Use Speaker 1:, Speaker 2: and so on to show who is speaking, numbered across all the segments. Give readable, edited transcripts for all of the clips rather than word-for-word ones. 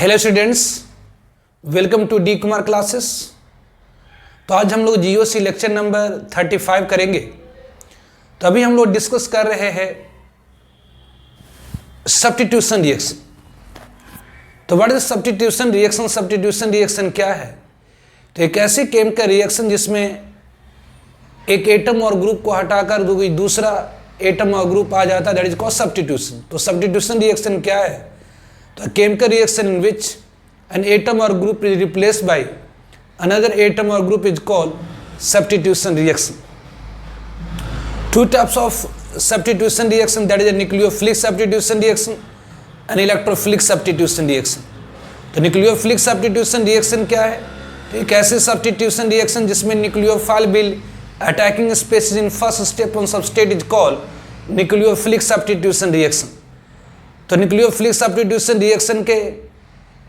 Speaker 1: Hello students, welcome to D Kumar classes. तो आज हम लोग जीओसी लेक्चर नंबर 35 करेंगे। तो अभी हम लोग डिस्कस कर रहे हैं सब्स्टिट्यूशन रिएक्शन। तो what is substitution reaction? Substitution reaction क्या है? तो एक ऐसी केमिकल रिएक्शन जिसमें एक एटम और ग्रुप को हटाकर दूसरा एटम और ग्रुप आ जाता है, दैट इज कॉल्ड सब्स्टिट्यूशन। तो सब्स्टिट्यूशन रिएक्शन क्या है? तो chemical reaction in which an atom or group is replaced by another atom or group is called substitution reaction. Two types of substitution reaction, that is a nucleophilic substitution reaction and electrophilic substitution reaction. तो nucleophilic substitution reaction क्या है? तो एक ऐसी substitution reaction जिसमें nucleophile will attacking species in first step on substrate is called nucleophilic substitution reaction. तो nucleophilic substitution reaction के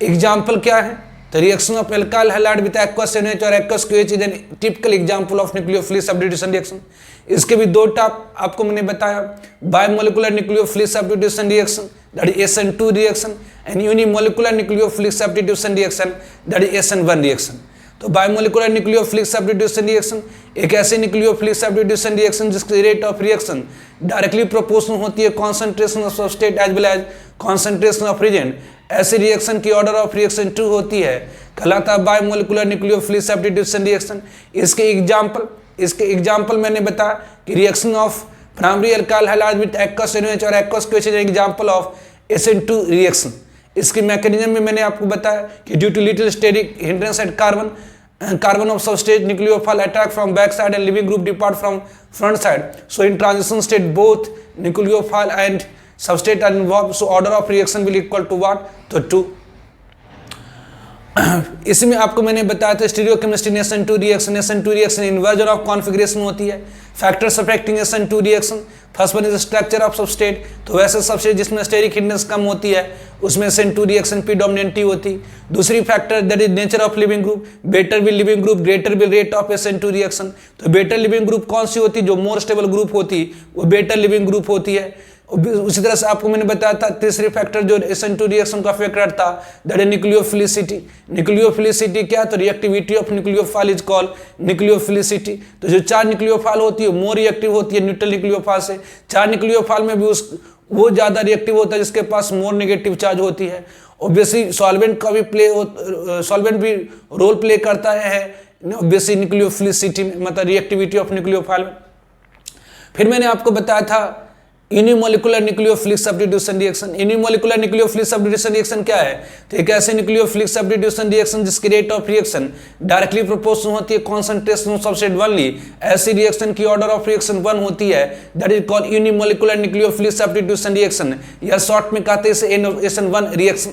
Speaker 1: example क्या है? तो reaction of alkyl halide with aqueous NH और aqueous QH is an typical example of nucleophilic substitution reaction. इसके भी दो type आपको मैंने बताया, biomolecular nucleophilic substitution reaction that is SN2 reaction and unimolecular nucleophilic substitution reaction that is SN1 reaction. तो biomolecular nucleophilic substitution reaction एक ऐसे nucleophilic substitution reaction जिसकी rate of reaction directly proportional होती है concentration of substrate as well as concentration of reagent. ऐसी reaction की order of reaction 2 होती है, कहलाता है बायोमोलिकुलर न्यूक्लियोफिलिक सब्स्टिट्यूशन रिएक्शन। इसके एग्जांपल मैंने बताया कि reaction of primary alkyl halide with aqueous NH और aqueous QH is example of SN2 reaction. इसकी मैकेनिज्म में मैंने आपको बताया कि due to little steric hindrance at carbon of substrate nucleophile attack from back side and living group depart from front side. So in transition state both nucleophile and substrate are involved. So order of reaction will equal to what? तो 2. इसी में आपको मैंने बताया था stereochemistry in SN2 reaction inversion of configuration होती है। Factors affecting SN2 reaction, first one is structure of substrate. तो वैसे सबस्ट्रेट जिसमें स्टेरिक हिंड्रेंस कम होती है उसमें SN2 रिएक्शन प्रीडोमिनेंट होती। दूसरी factor that is nature of leaving group, better will leaving group greater will rate of SN2 reaction. तो better leaving group कौन सी होती? जो मोर स्टेबल ग्रुप होती वो बेटर लिविंग ग्रुप होती है। उसी तरह से आपको मैंने बताया था तीसरी फैक्टर जो SN2 रिएक्शन का अफेक्ट करता दैट इज न्यूक्लियोफिलिसिटी। न्यूक्लियोफिलिसिटी क्या? तो reactivity of nucleophile is called nucleophilicity. तो जो 4 न्यूक्लियोफाइल होती है मोर रिएक्टिव होती है न्यूट्रल न्यूक्लियोफाइल से। 4 न्यूक्लियोफाइल में भी वो ज्यादा रिएक्टिव होता है जिसके पास मोर नेगेटिव चार्ज होती है। ऑब्वियसली सॉल्वेंट का भी सॉल्वेंट भी रोल प्ले करता है ऑब्वियसली न्यूक्लियोफिलिसिटी में, मतलब रिएक्टिविटी ऑफ न्यूक्लियोफाइल में। फिर मैंने आपको बताया था unimolecular nucleophilic substitution reaction. Unimolecular nucleophilic substitution reaction क्या है? तो एक ऐसे न्यूक्लियोफिलिक सब्स्टिट्यूशन रिएक्शन जिसकी rate of reaction directly proportional होती है कॉन्सेंट्रेशन ऑफ सबस्ट्रेट ओनली। ऐसी रिएक्शन की ऑर्डर ऑफ रिएक्शन 1 होती है, that is called unimolecular nucleophilic substitution reaction, या शॉर्ट में कहते हैं SN1 रिएक्शन।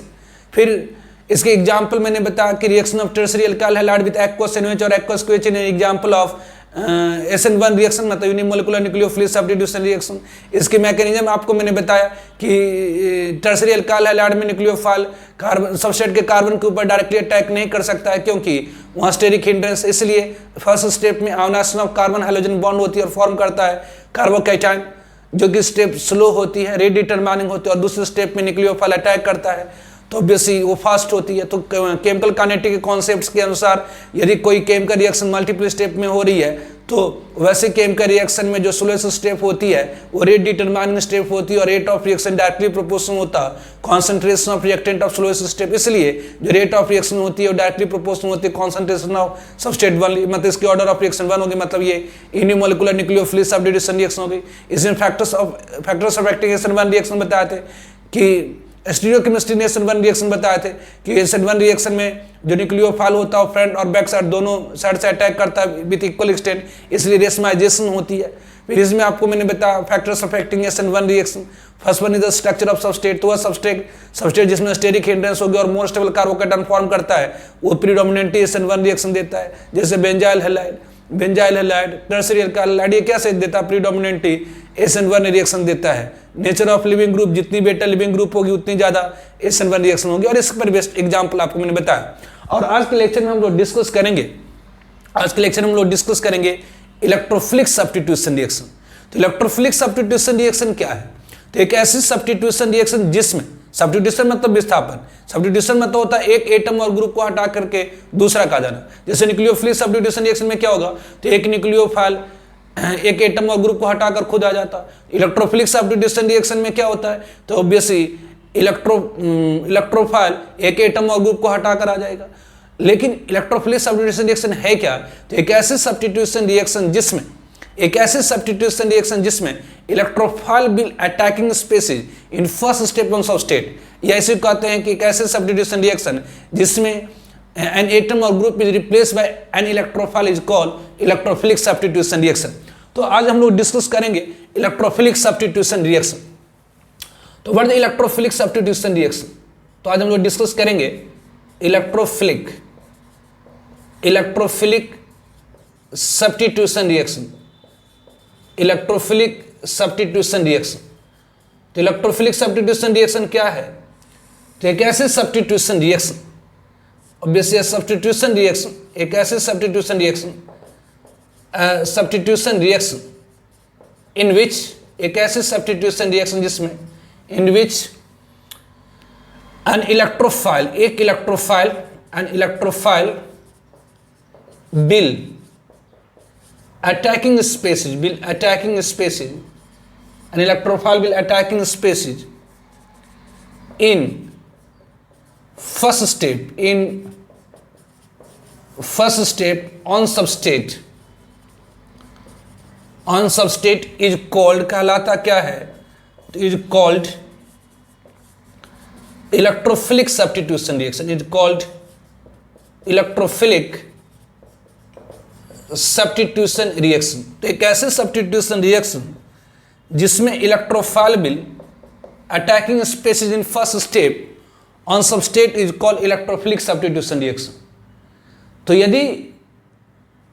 Speaker 1: फिर इसके एग्जाम्पल मैंने बताया कि reaction of tertiary alkyl halide with aqueous NH और aqueous QH is example of SN1 reaction, मतलब यूनिमोलिकुलर न्यूक्लियोफिलिक सब्स्टिट्यूशन रिएक्शन। इसके मैकेनिज्म आपको मैंने बताया कि टर्शियरी अल्काइल हैलाइड में न्यूक्लियोफाइल कार्बन सबस्ट्रेट के कार्बन के ऊपर डायरेक्टली अटैक नहीं कर सकता है क्योंकि वहाँ स्टेरिक हिंड्रेंस, इसलिए फर्स्ट स्टेप में ionisation of carbon hydrogen bond होती है और फॉर्म करता है कार्बोकैटायन, जो कि स्टेप स्लो होती है, रेट डिटरमाइनिंग होती है, और दूसरे स्टेप में न्यूक्लियोफाइल अटैक करता है तो ऑब्वियसली वो फास्ट होती है। तो केमिकल काइनेटिक के कॉन्सेप्ट्स के अनुसार यदि कोई केमिकल रिएक्शन मल्टीपल स्टेप में हो रही है तो वैसे केमिकल रिएक्शन में जो स्लोएस्ट स्टेप होती है वो रेट डिटरमाइनिंग स्टेप होती है और rate of reaction directly proportional होता है concentration of reactant of slowest step. इसलिए जो रेट ऑफ रिएक्शन होती है वो डायरेक्टली प्रोपोर्शनल होती है कॉन्सेंट्रेशन ऑफ सबस्ट्रेट 1, मतलब इसकी ऑर्डर ऑफ रिएक्शन 1 होगी, मतलब ये यूनिमोलिकुलर न्यूक्लियोफिलिक सब्स्टिट्यूशन रिएक्शन होगी। इसमें फैक्टर्स अफेक्टिंग SN1 रिएक्शन बताए थे कि स्टीरियोकेमिस्ट्री ने SN1 रिएक्शन बताए थे कि SN1 रिएक्शन में जो न्यूक्लियोफाइल होता है फ्रंट और बैक साइड दोनों साइड से अटैक करता है विद इक्वल एक्सटेंट, इसलिए रेसमाइजेशन होती है। फिर इसमें आपको मैंने बताया factors affecting SN1 reaction, first one is the structure of substrate. तो वह सबस्ट्रेट जिसमें स्टेरिक हिंड्रेंस होगी और मोर स्टेबल कार्बोकैटायन फॉर्म करता है वो प्रीडोमिनेंटली SN1 रिएक्शन देता है, जैसे benzyl halide tertiary alkyl halide, ये कैसे देता है? प्रीडोमिनेंटली SN1 रिएक्शन देता है। नेचर ऑफ लिविंग ग्रुप, जितनी बेटर लिविंग ग्रुप होगी उतनी ज्यादा SN1 रिएक्शन होगी, और इस पर बेस्ट एग्जांपल आपको मैंने बताया। और आज के लेक्चर में हम लोग डिस्कस करेंगे इलेक्ट्रोफिलिक सब्स्टिट्यूशन रिएक्शन। तो इलेक्ट्रोफिलिक सब्स्टिट्यूशन रिएक्शन क्या है? तो एक ऐसी सब्स्टिट्यूशन रिएक्शन जिसमें सब्स्टिट्यूशन मतलब विस्थापन। सब्स्टिट्यूशन मतलब होता है एक एटम और ग्रुप को हटा करके दूसरा का जाना। जैसे न्यूक्लियोफिलिक सब्स्टिट्यूशन रिएक्शन में क्या होगा, तो एक न्यूक्लियोफाइल एक एटम और ग्रुप को हटाकर खुद आ जाता। इलेक्ट्रोफिलिक सब्स्टिट्यूशन रिएक्शन में क्या होता है, तो ऑब्वियसली इलेक्ट्रोफाइल एक एटम और ग्रुप को हटाकर आ जाएगा। लेकिन इलेक्ट्रोफिलिक सब्स्टिट्यूशन रिएक्शन है क्या, तो एक ऐसे सब्स्टिट्यूशन रिएक्शन जिसमें electrophile will attacking species in first step on substrate, या इसे कहते हैं कि एक ऐसे सब्स्टिट्यूशन रिएक्शन जिसमें एन एटम और group is replace by an electrophile is called electrophilic substitution reaction. तो आज हम लोग डिस्कस करेंगे इलेक्ट्रोफिलिक सब्स्टिट्यूशन रिएक्शन। तो what is electrophilic substitution reaction, तो आज हम लोग डिस्कस करेंगे electrophilic substitution reaction. Electrophilic substitution reaction, तो इलेक्ट्रोफिलिक सब्स्टिट्यूशन रिएक्शन क्या है, तो एक ऐसे substitution reaction, obviously substitution reaction, एक ऐसे सब्स्टिट्यूशन रिएक्शन इन विच, एक ऐसे सब्स्टिट्यूशन रिएक्शन जिसमें in which an electrophile will attacking species, an electrophile will attacking species in first step on substrate is called, कहलाता क्या है, तो is called electrophilic substitution reaction, is called electrophilic substitution reaction. तो एक ऐसे substitution reaction जिसमें electrophile will attacking species in first step on substrate is called electrophilic substitution reaction. तो यदि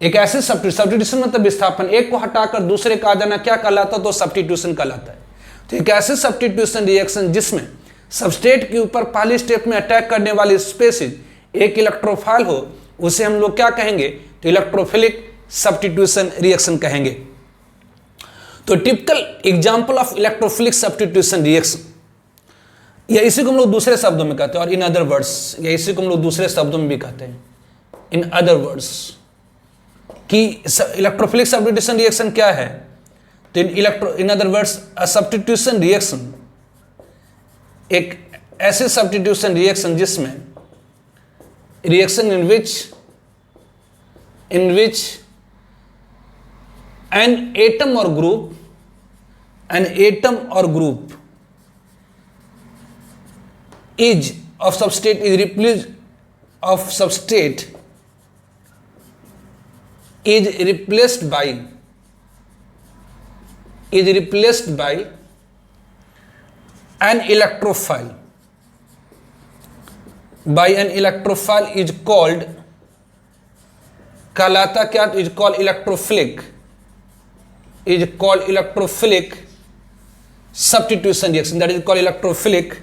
Speaker 1: एक ऐसे सब्स्टिट्यूशन मतलब विस्थापन, एक को हटाकर दूसरे का आ जाना क्या कहलाता, तो सब्स्टिट्यूशन कहलाता है। तो एक ऐसे सब्स्टिट्यूशन रिएक्शन जिसमें सबस्ट्रेट के ऊपर पहली स्टेप में अटैक करने वाली स्पेसिस एक इलेक्ट्रोफाइल हो, उसे हम लोग क्या कहेंगे, तो इलेक्ट्रोफिलिक सब्स्टिट्यूशन रिएक्शन कहेंगे। तो typical example of electrophilic substitution reaction, या इसी को हम लोग दूसरे शब्दों में कहते हैं, और इन अदर वर्ड्स, या इसी को हम लोग दूसरे शब्दों में भी कहते हैं, इन अदर वर्ड्स, कि इलेक्ट्रोफिलिक सब्स्टिट्यूशन रिएक्शन क्या है, तो in other words a substitution reaction, एक ऐसे सब्स्टिट्यूशन रिएक्शन जिसमें reaction in which an atom और group is of substrate is replaced by an electrophile is called, कहलाता क्या, is called electrophilic substitution reaction, that is called electrophilic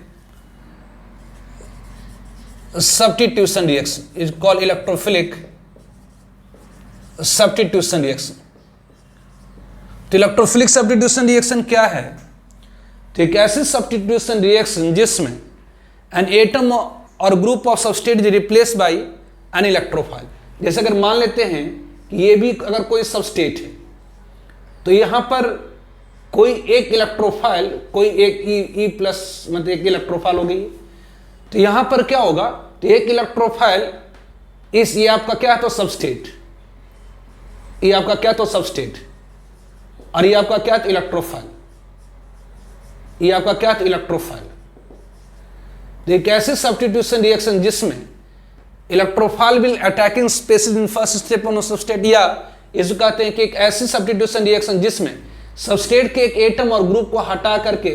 Speaker 1: substitution reaction, is called electrophilic substitution reaction. तो electrophilic substitution reaction क्या है, तो एक ऐसे substitution reaction जिसमें an atom और group of substrate is replace by an electrophile. जैसे अगर मान लेते हैं कि ये भी अगर कोई सबस्ट्रेट है, तो यहाँ पर कोई एक इलेक्ट्रोफाइल, कोई एक ई प्लस मतलब एक इलेक्ट्रोफाइल हो गई, तो यहाँ पर क्या होगा, तो एक इलेक्ट्रोफाइल ये आपका क्या है, तो सबस्ट्रेट, ये आपका क्या, तो सबस्ट्रेट, और ये आपका क्या, तो इलेक्ट्रोफाइल, ये आपका क्या, तो इलेक्ट्रोफाइल। तो एक ऐसे सब्स्टिट्यूशन रिएक्शन जिसमें electrophile will attacking species in first step on substrate, या इसको कहते हैं कि एक ऐसी सब्स्टिट्यूशन रिएक्शन जिसमें सबस्ट्रेट के एक एटम और ग्रुप को हटा करके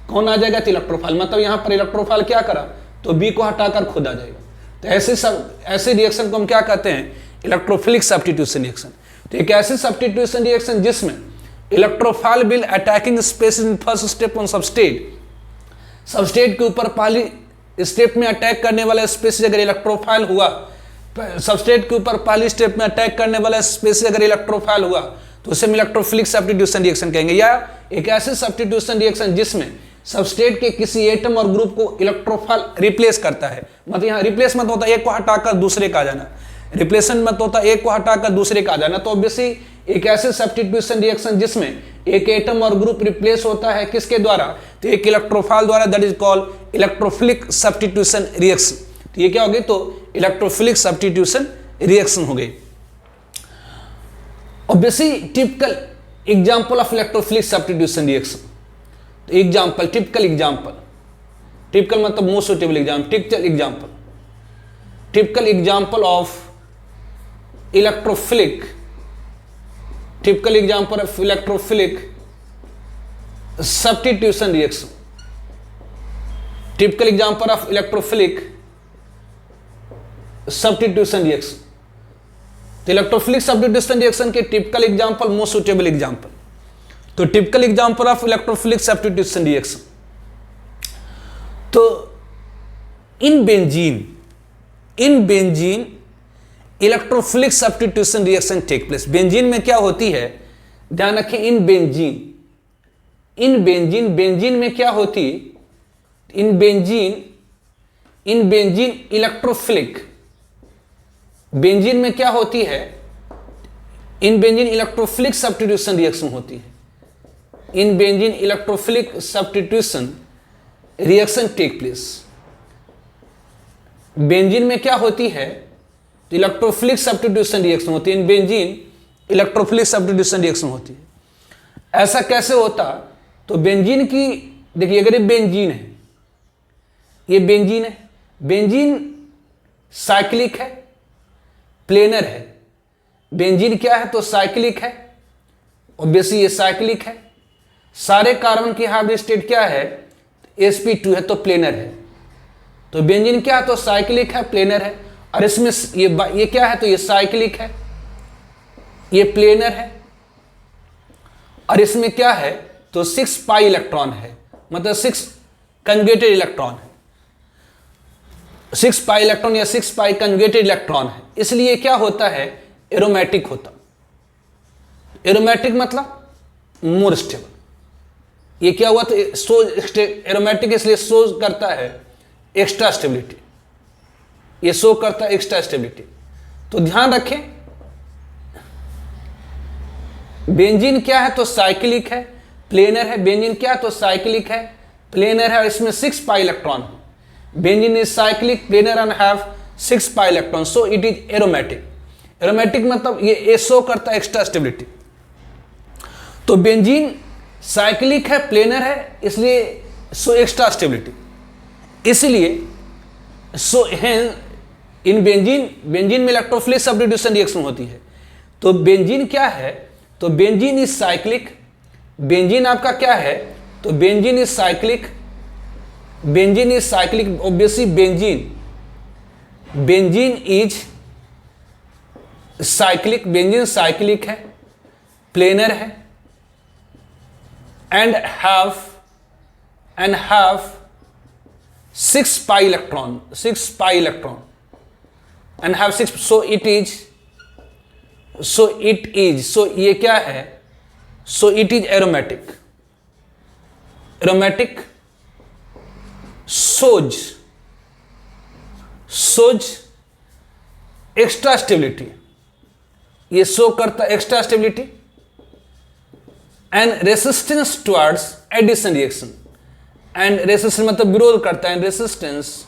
Speaker 1: कौन आ जाएगा, तो इलेक्ट्रोफाइल, मतलब यहाँ पर इलेक्ट्रोफाइल क्या करा, तो बी को हटाकर खुद आ जाएगा। तो ऐसे रिएक्शन को हम क्या कहते हैं, इलेक्ट्रोफिलिक सब्स्टिट्यूशन रिएक्शन। तो एक ऐसे सब्स्टिट्यूशन रिएक्शन जिसमें electrophile will attacking species in first step on substrate, substrate के ऊपर पहली स्टेप में अटैक करने वाला स्पेसिस अगर इलेक्ट्रोफाइल हुआ, सबस्ट्रेट के ऊपर पहली स्टेप में अटैक करने वाला स्पेसिस अगर इलेक्ट्रोफाइल हुआ, तो उसे हम इलेक्ट्रोफिलिक सब्स्टिट्यूशन रिएक्शन कहेंगे। या एक ऐसे सब्स्टिट्यूशन रिएक्शन जिसमें सबस्ट्रेट के किसी एटम और ग्रुप को इलेक्ट्रोफाइल रिप्लेस करता है। मतलब यहाँ रिप्लेस मत होता एक को हटाकर दूसरे का आ जाना, रिप्लेसन मत होता एक को हटाकर दूसरे का आ जाना। तो ऑब्वियसली एक ऐसे सब्स्टिट्यूशन रिएक्शन जिसमें एक एटम और ग्रुप रिप्लेस होता है किसके द्वारा, तो एक इलेक्ट्रोफाइल द्वारा, that is called electrophilic substitution reaction. तो ये क्या हो गई, तो इलेक्ट्रोफिलिक सब्स्टिट्यूशन रिएक्शन हो गई। Obviously typical example of electrophilic substitution reaction, तो एग्जांपल, टिपिकल एग्जांपल, टिपिकल मतलब most suitable example, typical example of electrophilic, typical example of electrophilic substitution reaction, typical example of electrophilic substitution reaction. तो electrophilic substitution reaction के typical example, most suitable example, तो typical example of electrophilic substitution reaction. तो in benzene electrophilic substitution reaction take place. Benzene में क्या होती है, ध्यान रखें, इन बेंजीन में क्या होती, इन बेंजीन इलेक्ट्रोफिलिक, बेंजीन में क्या होती है, in benzene electrophilic substitution reaction होती है। In benzene electrophilic substitution reaction take place. Benzene में क्या होती है, तो इलेक्ट्रोफिलिक सब्स्टिट्यूशन रिएक्शन होती है। In benzene electrophilic substitution reaction होती है। ऐसा कैसे होता, तो बेंजीन की, देखिए अगर ये बेंजीन है, ये बेंजीन है, बेंजीन साइक्लिक है, प्लेनर है। बेंजीन क्या है, तो साइक्लिक है, ऑब्वियसली ये साइक्लिक है। सारे कार्बन की हाइब्रिड स्टेट क्या है, sp2 है, तो प्लेनर है। तो बेंजीन क्या है, तो साइक्लिक है, प्लेनर है। और इसमें ये क्या है, तो ये साइक्लिक है, ये प्लेनर है। और इसमें क्या है, तो 6 पाई इलेक्ट्रॉन है, मतलब 6 कंजुगेटेड इलेक्ट्रॉन है, 6 पाई इलेक्ट्रॉन या 6 पाई कंजुगेटेड इलेक्ट्रॉन है। इसलिए क्या होता है, एरोमेटिक होता। एरोमेटिक मतलब मोर स्टेबल। ये क्या हुआ, तो एरोमेटिक इसलिए शो करता है एक्स्ट्रा स्टेबिलिटी, ये शो करता है एक्स्ट्रा स्टेबिलिटी। तो ध्यान रखें, बेंजीन क्या है, तो साइक्लिक है, प्लेनर है। बेंजीन क्या है, तो साइक्लिक है, प्लेनर है, और इसमें 6 पाई इलेक्ट्रॉन है। Benzene is cyclic, planar and have 6 pi electron, so it is aromatic. Aromatic मतलब ये शो करता है एक्स्ट्रा स्टेबिलिटी। तो बेंजीन साइक्लिक है, प्लेनर है, इसलिए सो एक्स्ट्रा स्टेबिलिटी। इसलिए सो इन बेंजीन में इलेक्ट्रोफिलिक सब्स्टिट्यूशन रिएक्शन होती है। तो बेंजीन क्या है, तो बेंजीन इज साइक्लिक। बेंजीन आपका क्या है, तो benzene is cyclic, benzene is cyclic, obviously benzene is cyclic, benzene cyclic है, प्लेनर है, and have 6 pi electron, 6 pi electron, and have 6, so it is, so ये क्या है, so it is aromatic. Aromatic shows extra stability, ये show करता extra stability. And resistance towards addition reaction, and resistance मतलब विरोध करता है, resistance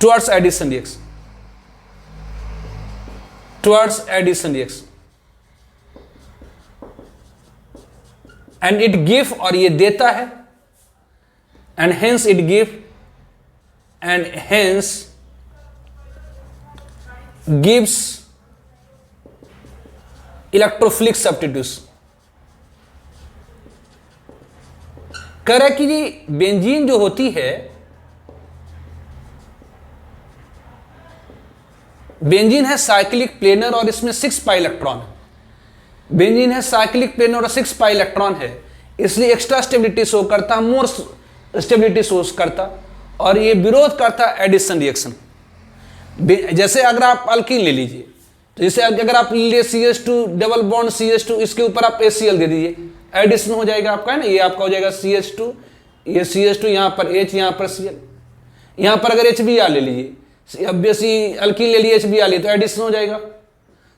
Speaker 1: towards addition reaction, towards addition reaction. And it give, और ये देता है, and hence it give, and hence gives electrophilic substitution. कह रहा है कि जी बेंजीन जो होती है, बेंजीन है साइक्लिक, प्लेनर, और इसमें 6 पाई इलेक्ट्रॉन है। बेंजीन है साइक्लिक, प्लेनर और 6 पाई इलेक्ट्रॉन है, इसलिए एक्स्ट्रा स्टेबिलिटी शो करता, मोर स्टेबिलिटी शो करता, और ये विरोध करता एडिशन रिएक्शन। जैसे अगर आप अल्कीन ले लीजिए, तो जैसे अगर आप ले CH2 डबल बॉन्ड CH2, इसके ऊपर आप HCl दे दीजिए, एडिशन हो जाएगा आपका, है ना। ये आपका हो जाएगा CH2, ये CH2, यहाँ पर H, यहाँ पर Cl। यहाँ पर अगर HBr ले लीजिए, अब बेसी अल्कीन ले लिए, HBr लिए, तो एडिशन हो जाएगा।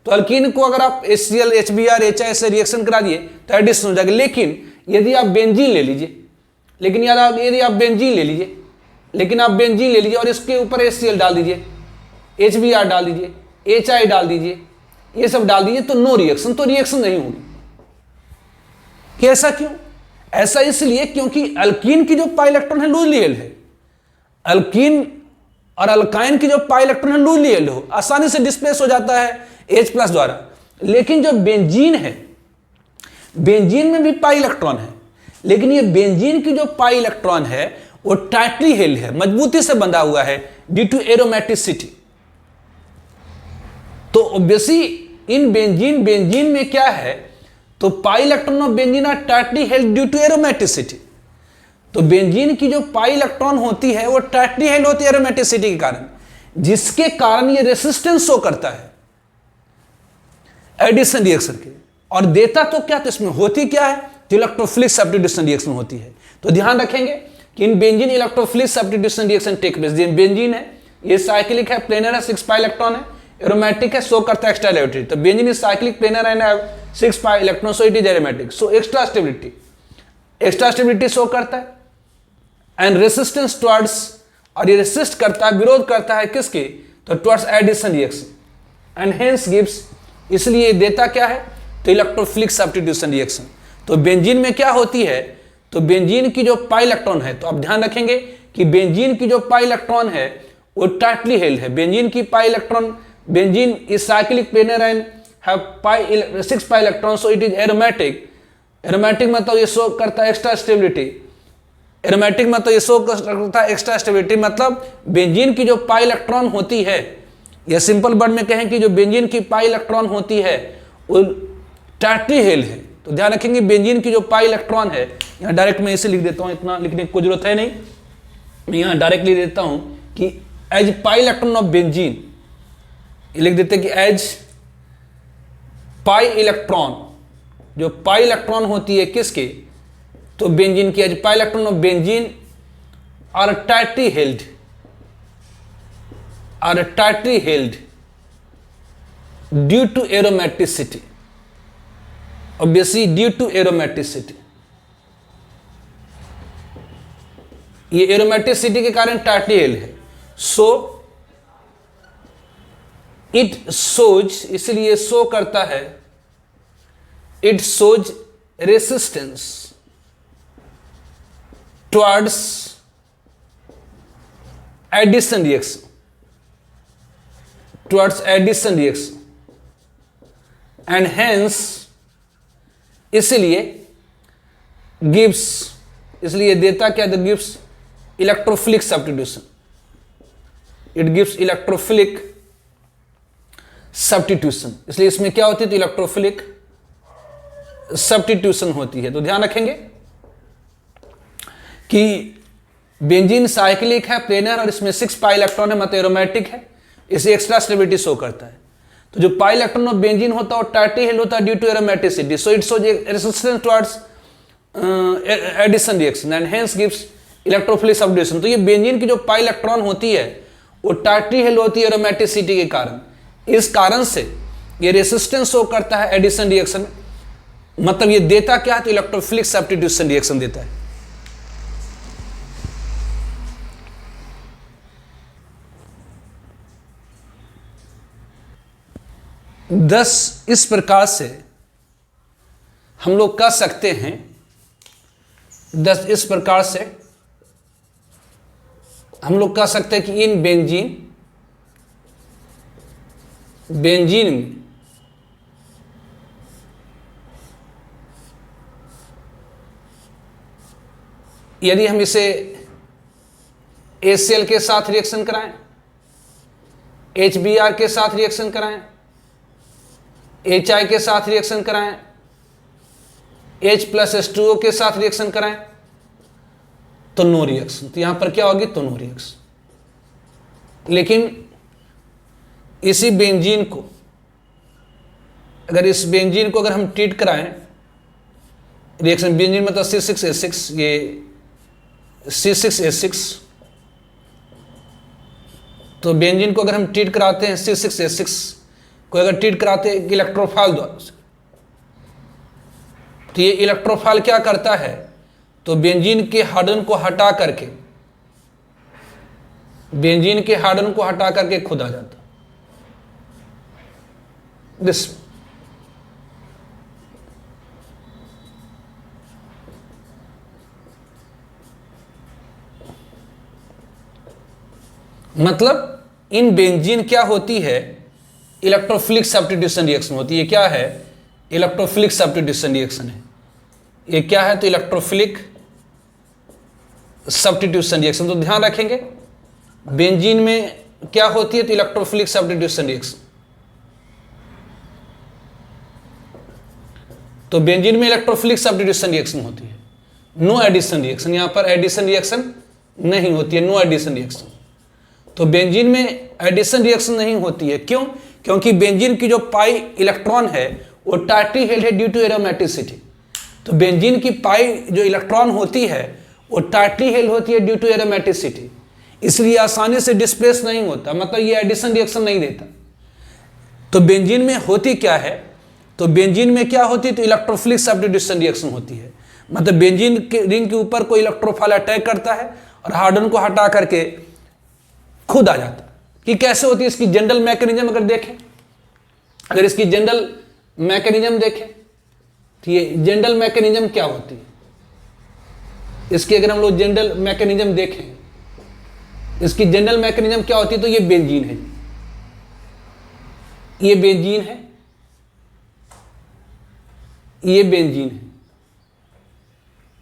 Speaker 1: तो अल्कीन को अगर आप HCl, HBr, HI से रिएक्शन करा दिए तो एडिशन हो जाएगा। लेकिन यदि आप बेंजीन ले लीजिए, लेकिन यदि आप बेंजीन ले लीजिए, और इसके ऊपर HCl डाल दीजिए, HBr डाल दीजिए, HI डाल दीजिए, ये सब डाल दीजिए, तो नो रिएक्शन, तो रिएक्शन नहीं होगी। कैसा क्यों? ऐसा इसलिए क्योंकि अल्कीन की जो पाई इलेक्ट्रॉन है लूजली हेल्ड है। अल्कीन और अल्काइन की जो पाई इलेक्ट्रॉन है लूजली हेल्ड हो, आसानी से डिस्प्लेस हो जाता है H+ द्वारा। लेकिन जो बेंजीन है, बेंजीन में भी पाई इलेक्ट्रॉन है, लेकिन ये बेंजीन की जो पाई इलेक्ट्रॉन है वो टाइटली हेल्ड है, मजबूती से बंधा हुआ है ड्यू टू एरोमेटिसिटी। तो ऑब्वियसली इन बेंजीन में क्या है, तो pi electron of benzene are tightly held due to aromaticity. तो बेंजीन की जो पाई इलेक्ट्रॉन होती है वो टाइटली हेल्ड होती है एरोमेटिसिटी के कारण, जिसके कारण ये रेसिस्टेंस शो करता है एडिशन रिएक्शन के। और देता तो क्या, तो इसमें होती क्या है, तो इलेक्ट्रोफिलिक सब्स्टिट्यूशन रिएक्शन होती है। तो ध्यान रखेंगे कि in benzene electrophilic substitution reaction take place. Benzene है, ये साइक्लिक है, प्लेनर है, 6 पाई इलेक्ट्रॉन है, एरोमेटिक है, शो करता है एक्स्ट्रा स्टेबिलिटी। तो benzene is cyclic, planar and 6 pi electron, so it is aromatic, so extra stability show करता है एंड रेसिस्टेंस टुवर्ड्स, और ये रेसिस्ट करता है, विरोध करता है किसके, तो towards addition reaction and hence gives, इसलिए देता क्या है, तो इलेक्ट्रोफिलिक सब्स्टिट्यूशन रिएक्शन। तो बेंजीन में क्या होती है, तो बेंजीन की जो पाई इलेक्ट्रॉन है, तो आप ध्यान रखेंगे कि बेंजीन की जो पाई इलेक्ट्रॉन है वो टाइटली हेल्ड है। बेंजीन की pi electron, benzene is cyclic, planar and have 6 pi electron, so it is aromatic. Aromatic मतलब ये शो करता है एक्स्ट्रा स्टेबिलिटी, एरोमेटिक मतलब ये शो करता है एक्स्ट्रा स्टेबिलिटी, मतलब बेंजीन की जो पाई इलेक्ट्रॉन होती है, या सिंपल वर्ड में कहें कि जो बेंजीन की पाई इलेक्ट्रॉन होती है वो टाइटली हेल्ड है। तो ध्यान रखेंगे बेंजीन की जो पाई इलेक्ट्रॉन है, यहाँ डायरेक्ट मैं इसे लिख देता हूँ, इतना लिखने की कोई जरूरत है नहीं, मैं यहाँ डायरेक्ट लिख देता हूँ कि as pi electron of benzene, लिख देते कि एज पाई इलेक्ट्रॉन, जो पाई इलेक्ट्रॉन होती है किसके, तो बेंजीन की, as pi electron of benzene are tightly held, due to aromaticity, obviously due to aromaticity, ये एरोमेटिसिटी के कारण टाइटली हेल्ड है। सो इट शोज, इसलिए शो करता है, it shows resistance towards addition reaction, towards addition reaction and hence इसलिए gives, इसलिए देता क्या, the gives electrophilic substitution, it gives electrophilic substitution, इसलिए इसमें क्या होती है, तो इलेक्ट्रोफिलिक सब्स्टिट्यूशन होती है। तो ध्यान रखेंगे कि बेंजीन साइक्लिक है, प्लेनर, और इसमें 6 पाई इलेक्ट्रॉन है, मतलब एरोमेटिक है, इसे एक्स्ट्रा स्टेबिलिटी शो करता है। तो जो पाई इलेक्ट्रॉन ऑफ बेंजीन होता है वो टाइटली हेल्ड होता है due to aromaticity, so it shows resistance towards addition reaction and hence gives electrophilic substitution. तो ये बेंजीन की जो पाई इलेक्ट्रॉन होती है वो टाइटली हेल्ड होती है एरोमेटिसिटी के कारण, इस कारण से ये रेसिस्टेंस शो करता है एडिशन रिएक्शन, मतलब ये देता क्या है, तो इलेक्ट्रोफिलिक सब्स्टिट्यूशन रिएक्शन देता है। दस इस प्रकार से हम लोग कह सकते हैं, 10 इस प्रकार से हम लोग कह सकते हैं कि इन बेंजीन में यदि हम इसे HCl के साथ रिएक्शन कराएं, HBr के साथ रिएक्शन कराएं, HI के साथ रिएक्शन कराएं, H+H2O के साथ रिएक्शन कराएं, तो नो रिएक्शन। तो यहां पर क्या होगी, तो नो रिएक्शन। लेकिन इसी बेंजीन को, अगर इस बेंजीन को अगर हम ट्रीट कराएं रिएक्शन बेंजीन मतलब C6H6, ये C6H6। तो बेंजीन को अगर हम ट्रीट कराते हैं C6H6 को अगर ट्रीट कराते हैं इलेक्ट्रोफाइल द्वारा, तो ये इलेक्ट्रोफाइल क्या करता है, तो बेंजीन के हाइड्रोजन को हटा करके, बेंजीन के हाइड्रोजन को हटा करके खुद आ जाता दिस। मतलब इन बेंजीन क्या होती है, इलेक्ट्रोफिलिक सब्स्टिट्यूशन रिएक्शन होती है। क्या है, इलेक्ट्रोफिलिक सब्स्टिट्यूशन रिएक्शन है। ये क्या है, तो इलेक्ट्रोफिलिक सब्स्टिट्यूशन रिएक्शन। तो ध्यान रखेंगे बेंजीन में क्या होती है, तो इलेक्ट्रोफिलिक सब्स्टिट्यूशन रिएक्शन। तो बेंजीन में इलेक्ट्रोफिलिक सब्स्टिट्यूशन रिएक्शन होती है, नो एडिशन रिएक्शन। यहां पर एडिशन रिएक्शन नहीं होती है, नो एडिशन रिएक्शन। तो बेंजीन में एडिशन रिएक्शन नहीं होती है, क्यों? क्योंकि बेंजीन की जो पाई इलेक्ट्रॉन है वो टाइटली हेल्ड है ड्यू टू एरोमेटिसिटी। तो बेंजीन की पाई जो इलेक्ट्रॉन होती है वो टाइटली हेल्ड होती है ड्यू टू एरोमेटिसिटी, इसलिए आसानी से डिस्प्लेस नहीं होता, मतलब ये एडिशन रिएक्शन नहीं देता। तो बेंजीन में होती क्या है, तो बेंजीन में क्या होती है, तो इलेक्ट्रोफिलिक सब्स्टिट्यूशन रिएक्शन होती है। मतलब बेंजीन के रिंग के ऊपर कोई इलेक्ट्रोफाइल अटैक करता है और हाइड्रोजन को हटा करके खुद आ जाता। कि कैसे होती है इसकी जनरल मैकेनिज्म अगर देखें, अगर इसकी जनरल मैकेनिज्म देखें तो ये जनरल मैकेनिज्म क्या होती है इसकी, अगर हम लोग जनरल मैकेनिज्म देखें, इसकी जनरल मैकेनिज्म क्या होती है, तो ये बेंजीन है, ये बेंजीन है, ये बेंजीन है।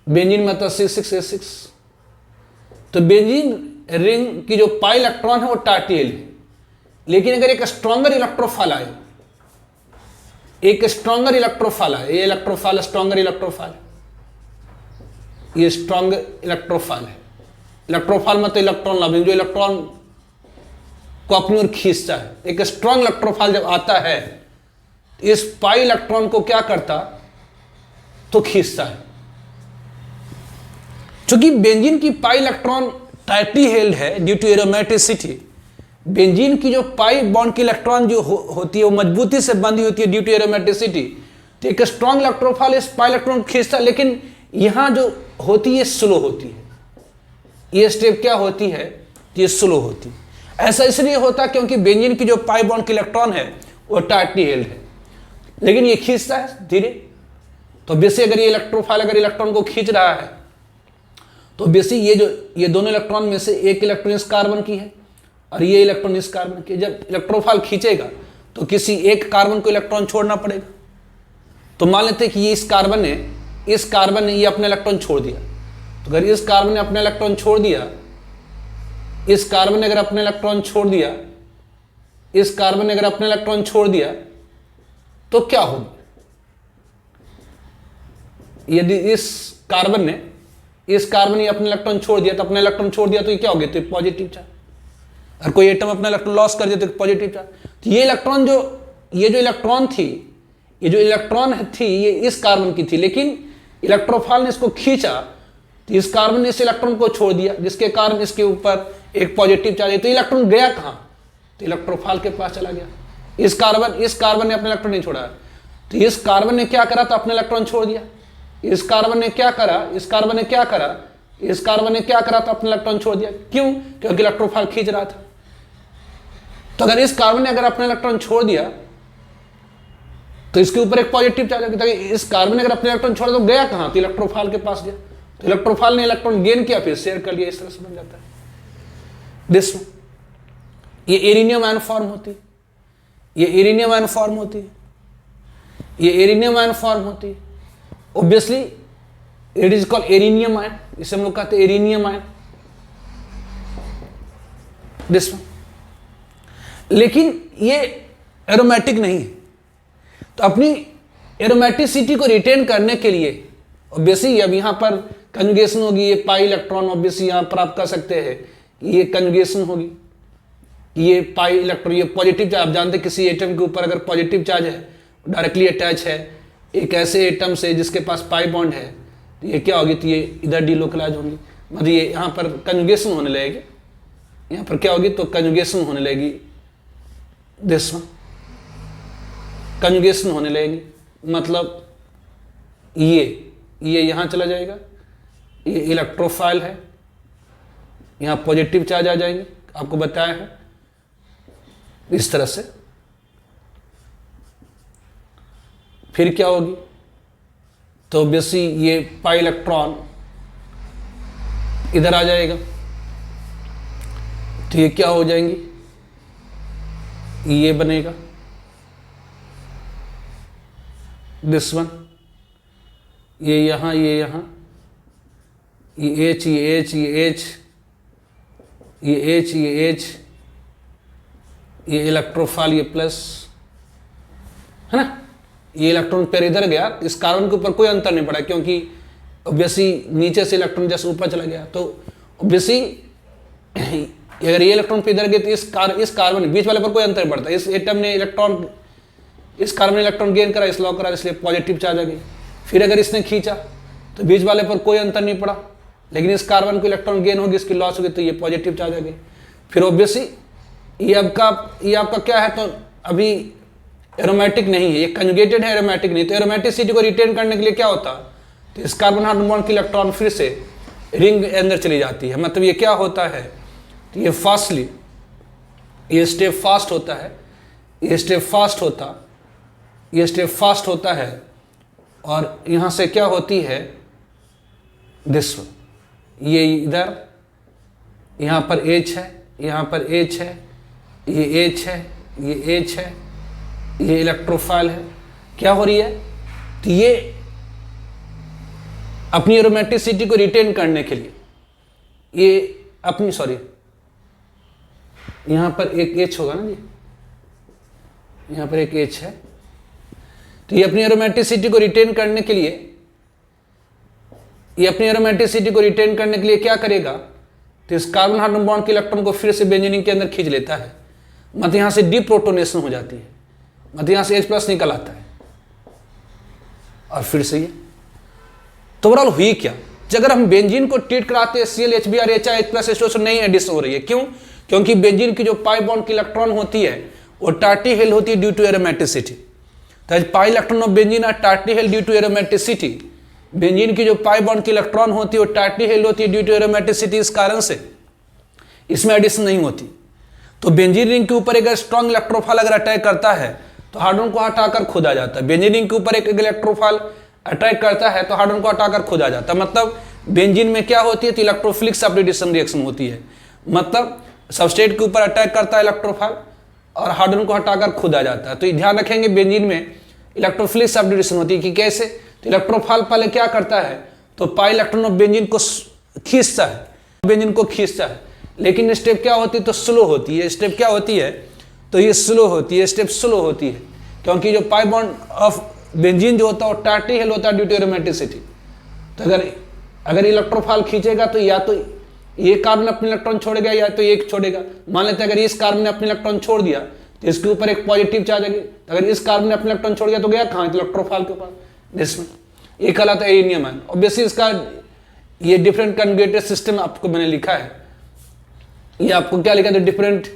Speaker 1: बेंजीन मतलब C6H6। तो बेंजीन रिंग की जो पाई इलेक्ट्रॉन है वो टाइटली है, लेकिन अगर एक स्ट्रॉन्गर इलेक्ट्रोफाइल आए, एक स्ट्रॉन्गर इलेक्ट्रोफाइल आए, ये इलेक्ट्रोफाइल स्ट्रॉन्गर इलेक्ट्रोफाइल, ये स्ट्रॉन्ग इलेक्ट्रोफाइल है। इलेक्ट्रोफाइल मतलब इलेक्ट्रॉन लविंग, जो इलेक्ट्रॉन को अपनी ओर खींचता है। एक स्ट्रॉन्ग इलेक्ट्रोफाइल जब आता है, इस पाई इलेक्ट्रॉन को क्या करता, तो खींचता है। चूंकि बेंजीन की पाई इलेक्ट्रॉन टाइटली हेल्ड है ड्यू टू एरोमेटिसिटी, बेंजीन की जो पाई बॉन्ड की इलेक्ट्रॉन जो होती है वो मजबूती से बंधी होती है ड्यू टू एरोमेटिसिटी। तो एक स्ट्रॉन्ग इलेक्ट्रोफाइल इस पाई इलेक्ट्रॉन को खींचता है, लेकिन यहां जो होती है स्लो होती है। ये स्टेप क्या होती है, ये स्लो होती है। ऐसा इसलिए होता है क्योंकि बेंजीन की जो पाई बॉन्ड की इलेक्ट्रॉन है वो टाइटली हेल्ड है, लेकिन ये खींचता है धीरे। तो बेसिक अगर ये इलेक्ट्रोफाइल अगर इलेक्ट्रॉन को खींच रहा है, तो बेसिक ये दोनों इलेक्ट्रॉन में से एक इलेक्ट्रॉन इस कार्बन की है और ये इलेक्ट्रॉन इस कार्बन की। जब इलेक्ट्रोफाइल खींचेगा तो किसी एक कार्बन को इलेक्ट्रॉन छोड़ना पड़ेगा। तो मान लेते हैं कि ये इस कार्बन ने ये अपना इलेक्ट्रॉन छोड़ दिया। तो अगर इस कार्बन ने अपना इलेक्ट्रॉन छोड़ दिया, इस कार्बन ने अगर अपना इलेक्ट्रॉन छोड़ दिया, इस कार्बन ने अगर अपना इलेक्ट्रॉन छोड़ दिया, तो क्या होगा? यदि इस कार्बन ने अपना इलेक्ट्रॉन छोड़ दिया, तो अपना इलेक्ट्रॉन छोड़ दिया तो ये क्या हो गया, तो पॉजिटिव चार्ज। और कोई एटम अपना इलेक्ट्रॉन लॉस कर दिया तो पॉजिटिव चार्ज। तो ये इलेक्ट्रॉन ये जो इलेक्ट्रॉन थी ये इस कार्बन की थी, लेकिन इलेक्ट्रोफाइल ने इसको खींचा तो इस कार्बन ने इस इलेक्ट्रॉन को छोड़ दिया, जिसके कारण इसके ऊपर एक पॉजिटिव चार्ज है। तो इलेक्ट्रॉन गया कहां, तो इलेक्ट्रोफाइल के पास चला गया। इस कार्बन ने अपना इलेक्ट्रॉन नहीं छोड़ा, तो इस कार्बन ने क्या करा, तो अपना इलेक्ट्रॉन छोड़ दिया। इस कार्बन ने क्या करा, तो अपना इलेक्ट्रॉन छोड़ दिया। क्यों? क्योंकि इलेक्ट्रोफाइल खींच रहा था। तो अगर इस कार्बन ने अगर अपना इलेक्ट्रॉन छोड़ दिया तो इसके ऊपर एक पॉजिटिव चार्ज है। इस कार्बन ने अगर अपना इलेक्ट्रॉन छोड़ा तो गया कहां, तो इलेक्ट्रोफाइल के पास गया। तो इलेक्ट्रोफाइल ने इलेक्ट्रॉन गेन किया, फिर शेयर कर लिया, इस तरह से बन जाता है दिस। ये एरिनियम आयन फॉर्म होती है, ये एरिनियम आयन फॉर्म होती है, obviously it is called arenium ion, इसे हम लोग कहते हैं एरिनियम आयन दिस। लेकिन ये एरोमेटिक नहीं है। तो अपनी एरोमेटिसिटी को रिटेन करने के लिए ऑब्वियसली अब यहां पर कंजुगेशन होगी। ये पाई इलेक्ट्रॉन ऑब्वियसली यहां पर आप कह सकते हैं ये कंजुगेशन होगी। ये पाई इलेक्ट्रॉन, ये पॉजिटिव चार्ज, आप जानते हैं किसी एटम के ऊपर अगर पॉजिटिव चार्ज है, डायरेक्टली अटैच है एक ऐसे एटम से जिसके पास पाई बॉन्ड है, तो ये क्या होगी, तो ये इधर डिलोकलाइज होंगी, मतलब ये यहाँ पर कंजुगेशन होने लगेगी, यहाँ पर क्या होगी, तो कंजुगेशन होने लगेगी, दिस वन कंजुगेशन होने लगेगी, मतलब ये यहाँ चला जाएगा, ये इलेक्ट्रोफाइल है, यहाँ पॉजिटिव चार्ज आ जाएंगे, आपको बताया है इस तरह से। फिर क्या होगी, तो ऑब्वियसली ये पाई इलेक्ट्रॉन इधर आ जाएगा, तो ये क्या हो जाएंगी, ये बनेगा दिस वन, ये यहाँ, ये यहाँ, ये एच, ये एच, ये एच, ये एच, ये एच, ये इलेक्ट्रोफाइल, ये प्लस है ना, ये इलेक्ट्रॉन पेयर इधर गया, इस कार्बन के ऊपर कोई अंतर नहीं पड़ा, क्योंकि ऑब्वियसली नीचे से इलेक्ट्रॉन जैसे ऊपर चला गया, तो ऑब्वियसली अगर ये इलेक्ट्रॉन पे इधर गए तो इस कार्बन बीच वाले पर कोई अंतर नहीं पड़ता, इस एटम ने इलेक्ट्रॉन, इस कार्बन ने इलेक्ट्रॉन गेन करा, इस लॉक करा, इसलिए पॉजिटिव चार्ज आ गई। फिर अगर इसने खींचा तो बीच वाले पर कोई अंतर नहीं पड़ा, लेकिन इस कार्बन को इलेक्ट्रॉन गेन होगी, इसकी लॉस होगी, तो ये पॉजिटिव चार्ज आ गई। फिर ऑब्वियसली ये आपका क्या है, तो अभी एरोमेटिक नहीं है, ये कंजुगेटेड है, एरोमेटिक नहीं, तो एरोमेटिसिटी को रिटेन करने के लिए क्या होता, तो इस कार्बन हाइड्रोजन बॉन्ड की इलेक्ट्रॉन फिर से रिंग के अंदर चली जाती है, मतलब ये क्या होता है, तो ये फास्टली, ये स्टेप फास्ट होता है, ये स्टेप फास्ट होता, ये स्टेप फास्ट होता है, और यहाँ से क्या होती है, दिस ये इधर, यहाँ पर एच है, यहाँ पर एच है, ये एच है, ये एच है, ये इलेक्ट्रोफाइल है, क्या हो रही है, तो ये अपनी एरोमेटिसिटी को रिटेन करने के लिए ये अपनी, सॉरी यहाँ पर एक एच होगा ना जी, यहाँ पर एक एच है, तो ये अपनी एरोमेटिसिटी को रिटेन करने के लिए, ये अपनी एरोमेटिसिटी को रिटेन करने के लिए क्या करेगा, तो इस कार्बन हाइड्रोजन बॉन्ड के इलेक्ट्रॉन को फिर से बेंजीन के अंदर खींच लेता है, मतलब यहाँ से डीप्रोटोनेशन हो जाती है, मतलब यहाँ से H+ निकल आता है, और फिर से ये, तो ओवरऑल हुई क्या, अगर हम बेंजीन को ट्रीट कराते हैं Cl HBr HI H+ नहीं एडिशन हो रही है, क्यों, क्योंकि बेंजीन की जो पाई बॉन्ड की इलेक्ट्रॉन होती है वो टार्टी हेल होती है ड्यू टू एरोमेटिसिटी, तो pi electron of benzene are tightly held due to aromaticity, benzene की जो पाई बॉन्ड की इलेक्ट्रॉन होती है वो टार्टी हेल होती है ड्यू टू एरोमेटिसिटी, इस कारण से इसमें एडिशन नहीं होती। तो बेंजीन रिंग के ऊपर एक स्ट्रॉन्ग इलेक्ट्रोफाइल अगर अटैक करता है तो हाइड्रोजन को हटाकर खुद आ जाता है, बेंजीन रिंग के ऊपर एक इलेक्ट्रोफाइल अटैक करता है तो हाइड्रोजन को हटाकर खुद आ जाता है, मतलब बेंजीन में क्या होती है, तो इलेक्ट्रोफिलिक सब्स्टिट्यूशन रिएक्शन होती है, मतलब सबस्ट्रेट के ऊपर अटैक करता है इलेक्ट्रोफाइल और हाइड्रोजन को हटाकर खुद आ जाता है। तो ध्यान रखेंगे बेंजीन में इलेक्ट्रोफिलिक सब्स्टिट्यूशन होती है कि कैसे, तो इलेक्ट्रोफाइल पहले क्या करता है, तो पाई इलेक्ट्रॉन ऑफ बेंजीन को खींचता है, बेंजीन को खींचता है, लेकिन स्टेप क्या होती है, तो स्लो होती है, स्टेप क्या होती है, तो ये स्लो होती है, स्टेप स्लो होती है, क्योंकि जो पाई बॉन्ड ऑफ बेंजीन जो होता है वो टार्टी हेल होता है ड्यू टू एरोमेटिसिटी। तो अगर इलेक्ट्रोफाइल खींचेगा तो या तो ये कार्बन अपने इलेक्ट्रॉन छोड़ेगा या तो एक छोड़ेगा, मान लेते हैं अगर इस कार्बन ने अपने इलेक्ट्रॉन छोड़ दिया तो इसके ऊपर एक पॉजिटिव चार्ज आएगी, अगर इस कार्बन ने अपने इलेक्ट्रॉन छोड़ दिया तो गया कहाँ, इलेक्ट्रोफाइल के ऊपर, जिसमें ये कहलाता है एरेनियम आयन। ऑब्वियसली इसका ये डिफरेंट कंजुगेटेड सिस्टम आपको मैंने लिखा है, ये आपको क्या लिखा है, तो डिफरेंट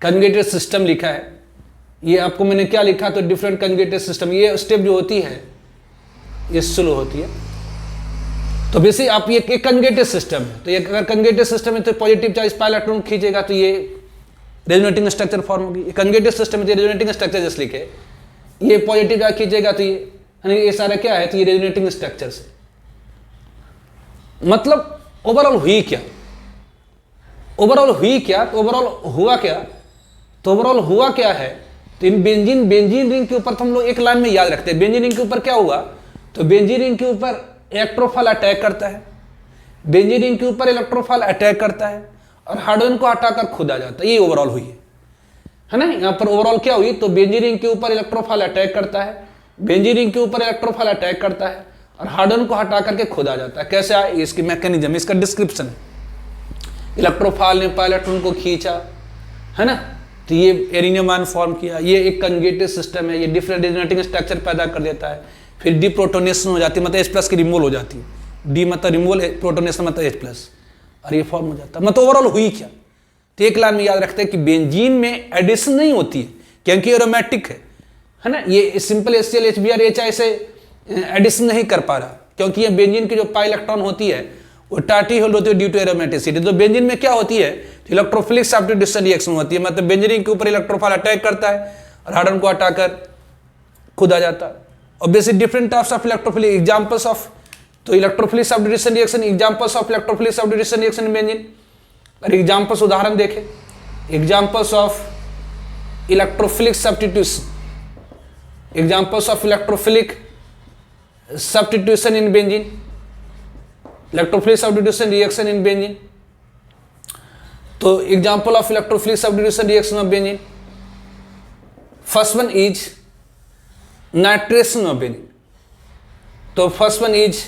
Speaker 1: कंजुगेटेड सिस्टम लिखा है, ये आपको मैंने क्या लिखा, तो डिफरेंट कंजुगेटेड सिस्टम, ये स्टेप जो होती है ये स्लो होती है। तो बेसिक आप ये एक कंजुगेटेड सिस्टम है, तो ये अगर कंजुगेटेड सिस्टम है तो पॉजिटिव चार्ज पाई इलेक्ट्रॉन खींचेगा तो ये रेजोनेटिंग स्ट्रक्चर फॉर्म होगी, ये कंजुगेटेड सिस्टम है, रेजोनेटिंग स्ट्रक्चर जैसे लिखे, ये पॉजिटिव चार्ज खींचेगा तो ये सारा क्या है, तो ये रेजोनेटिंग स्ट्रक्चर से, मतलब ओवरऑल हुई क्या, ओवरऑल हुई क्या, तो ओवरऑल हुआ क्या, तो ओवरऑल हुआ क्या है, तो इन बेंजीन रिंग के ऊपर तो हम लोग एक लाइन में याद रखते हैं, बेंजीन रिंग के ऊपर क्या हुआ, तो बेंजीन रिंग के ऊपर इलेक्ट्रोफाइल अटैक करता है, बेंजीन रिंग के ऊपर इलेक्ट्रोफाइल अटैक करता है और हाइड्रोजन को हटाकर खुद आ जाता है, ये ओवरऑल हुई है ना। यहाँ पर ओवरऑल क्या हुई, तो बेंजीन रिंग के ऊपर इलेक्ट्रोफाइल अटैक करता है, बेंजीन रिंग के ऊपर इलेक्ट्रोफाइल अटैक करता है और हाइड्रोजन को हटा करके खुद आ जाता है। कैसे आए, इसकी मैकेनिज्म, इसका डिस्क्रिप्शन है, इलेक्ट्रोफाइल ने पाई इलेक्ट्रॉन को खींचा है ना, तो ये एरेनियम आयन फॉर्म किया, ये एक कंजुगेटेड सिस्टम है, ये डिफरेंट रेजोनेटिंग स्ट्रक्चर पैदा कर देता है, फिर डी प्रोटोनेशन हो जाती है, मतलब H+ की रिमूवल हो जाती है। डी मतलब रिमूवल, प्रोटोनेशन मतलब H+, और ये फॉर्म हो जाता है। मतलब ओवरऑल हुई क्या, तो एक लाइन में याद रखते हैं कि बेंजीन में एडिशन नहीं होती है क्योंकि एरोमेटिक है ना। ये सिंपल HCl HBr HI से एडिशन नहीं कर पा रहा क्योंकि ये बेंजीन की जो पाई इलेक्ट्रॉन होती है वो टार्टी होल्ड होती है ड्यू टू एरोमेटिसिटी। तो बेंजीन में क्या होती है, इलेक्ट्रोफिलिक सब्स्टिट्यूशन रिएक्शन होती है, मतलब बेंजीन के ऊपर इलेक्ट्रोफाइल अटैक करता है और हार्डन को हटाकर खुद आ जाता है। Obviously different types of electrophilic examples of, तो electrophilic substitution reaction, examples of electrophilic substitution reaction in benzene, और एग्जांपल्स उदाहरण देखें, examples of electrophilic substitution, examples of electrophilic substitution in benzene, electrophilic substitution reaction in benzene. तो example of electrophilic substitution reaction of benzene, first one is nitration of benzene. तो first one is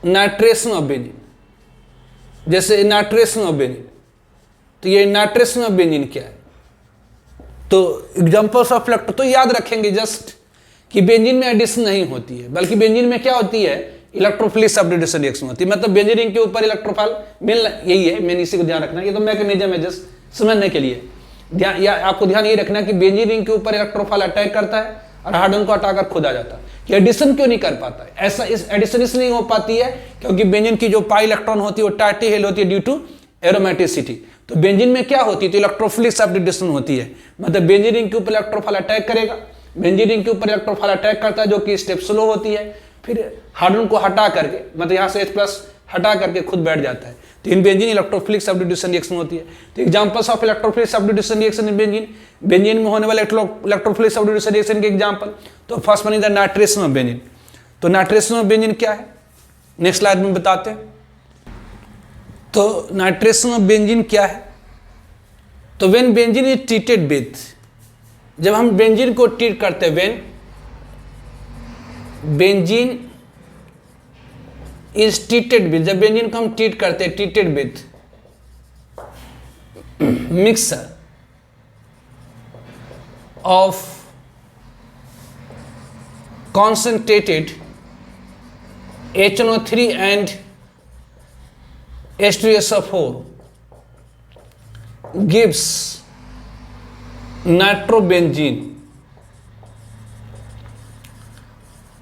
Speaker 1: nitration of benzene, जैसे nitration of benzene, तो ये nitration of benzene क्या है, तो examples of electro, तो याद रखेंगे जस्ट कि बेंजीन में एडिशन नहीं होती है, बल्कि बेंजीन में क्या होती है, इलेक्ट्रोफिलिक सब्स्टिट्यूशन रिएक्शन होती है। मतलब बेंजीन रिंग के ऊपर इलेक्ट्रोफाइल मिल, यही है, मैंने इसी को ध्यान रखना, ये तो मैकेनिज्म है जस्ट समझने के लिए। ध्यान, या आपको ध्यान ये रखना कि बेंजीन रिंग के ऊपर इलेक्ट्रोफाइल अटैक करता है और हार्डन को हटाकर खुद आ जाता है। कि एडिशन क्यों नहीं कर पाता है, ऐसा इस एडिशन इसलिए हो पाती है क्योंकि बेंजीन की जो पाई इलेक्ट्रॉन होती है वो टार्टी हेल होती है ड्यू टू एरोमेटिसिटी। तो बेंजीन में क्या होती है, तो इलेक्ट्रोफिलिक सब्स्टिट्यूशन होती है, मतलब बेंजीन रिंग के ऊपर इलेक्ट्रोफाइल अटैक करेगा, बेंजीन रिंग के ऊपर इलेक्ट्रोफाइल अटैक करता है जो कि स्टेप स्लो होती है, फिर हार्डन को हटा करके, मतलब यहाँ से H+ हटा करके खुद बैठ जाता है। तो in benzene electrophilic substitution reaction होती है। तो examples of electrophilic substitution reaction in benzene, benzene में होने वाले इलेक्ट्रोफिलिक सब्स्टिट्यूशन रिएक्शन के एग्जांपल, तो first one is the nitration of benzene. तो नाइट्रेशन ऑफ बेंजीन क्या है, नेक्स्ट स्लाइड में बताते हैं। तो नाइट्रेशन ऑफ बेंजीन क्या है, तो when benzene is treated with, जब हम बेंजीन को ट्रीट करते हैं, when benzene is treated with, जब बेंजीन को हम ट्रीट करते हैं, treated with mixer of concentrated HNO3 and H2SO4 gives nitrobenzene,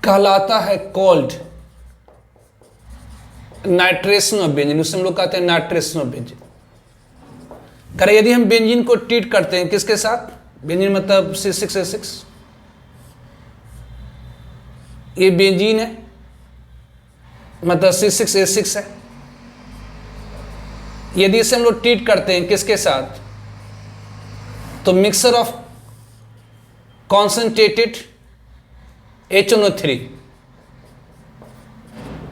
Speaker 1: कहलाता है कॉल्ड नाइट्रेशन ऑफ बेंजीन। उससे हम लोग कहते हैं नाइट्रेशन ऑफ बेंजीन। करे यदि हम बेंजीन को ट्रीट करते हैं किसके साथ, बेंजीन मतलब C6H6, ये बेंजीन है मतलब C6H6 है। यदि इसे हम लोग ट्रीट करते हैं किसके साथ, तो mixer of concentrated HNO3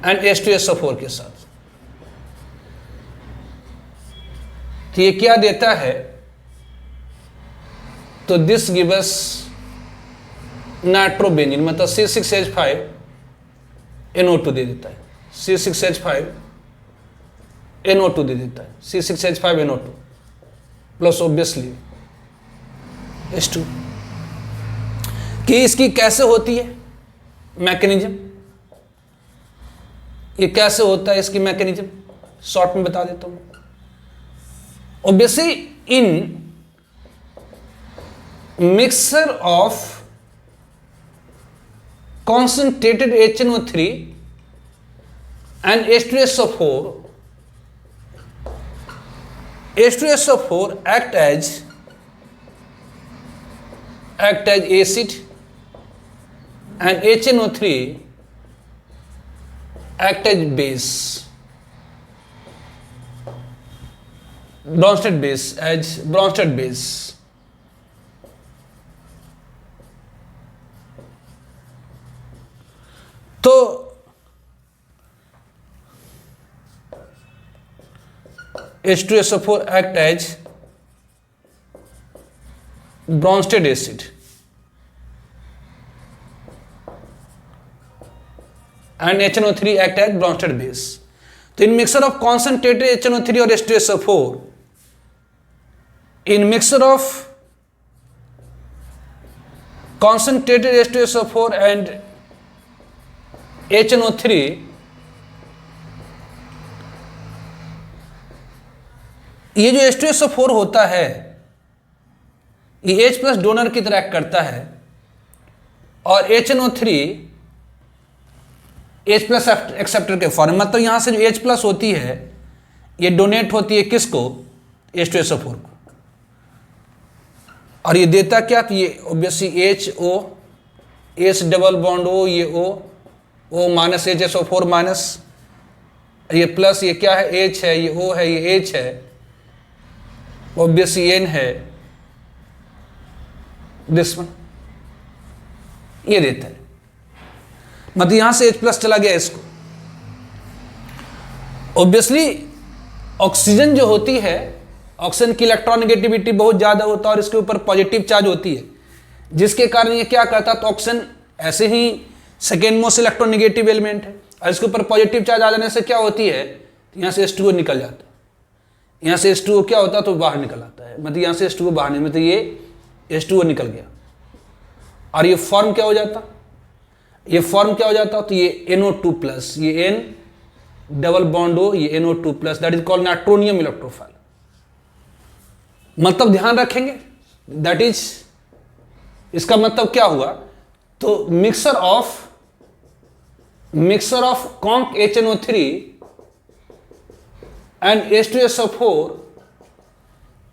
Speaker 1: and H2SO4 के साथ, तो ये क्या देता है, तो दिस गिव्स नाइट्रोबेंजीन, मतलब C6H5NO2 दे देता है, C6H5NO2 दे देता है, C6H5NO2 प्लस ऑब्वियसली H2। कि इसकी कैसे होती है मैकेनिज्म, ये कैसे होता है इसकी मैकेनिज्म, शॉर्ट में बता देता हूं। Obviously in mixer of concentrated HNO3 and H2SO4, H2SO4 act as acid and HNO3 act as base, Bronsted base, as Bronsted base। तो H2SO4 act as Bronsted acid and HNO3 act as Bronsted base। तो इन mixer of concentrated HNO3 और H2SO4, in mixer of concentrated H2SO4 and HNO3 ये जो H2SO4 होता है ये H plus donor की तरह करता है और HNO3 H प्लस एक्सेप्टर के फॉर्म, मतलब यहां से जो H प्लस होती है ये डोनेट होती है किसको? H2SO4 को। और ये देता क्या? तो ये obviously HO, H double bond O, ये O माइनस HSO4 माइनस, ये प्लस, ये क्या है? H है, ये O है, ये H है, ऑब्वियसली N है, दिस वन ये देता है, मतलब यहां से H प्लस चला गया इसको। ऑब्वियसली ऑक्सीजन जो होती है, ऑक्सीजन की इलेक्ट्रॉनिगेटिविटी बहुत ज्यादा होता है और इसके ऊपर पॉजिटिव चार्ज होती है, जिसके कारण ये क्या करता? तो ऑक्सीजन ऐसे ही सेकेंड मोस्ट इलेक्ट्रोनिगेटिव एलिमेंट है और इसके ऊपर पॉजिटिव चार्ज आ जाने से क्या होती है? तो यहां से H2O निकल जाता है, यहां से H2O क्या होता है? तो बाहर निकल आता है, मतलब यहां से H2O बाहर नहीं, मतलब ये H2O निकल गया और ये फॉर्म क्या हो जाता? ये फॉर्म क्या हो जाता? तो ये NO2 प्लस, ये N डबल बॉन्ड O, ये NO2 plus, that is called nitronium electrophile. मतलब ध्यान रखेंगे, दैट इज, इसका मतलब क्या हुआ? तो mixer of conc HNO3 and H2SO4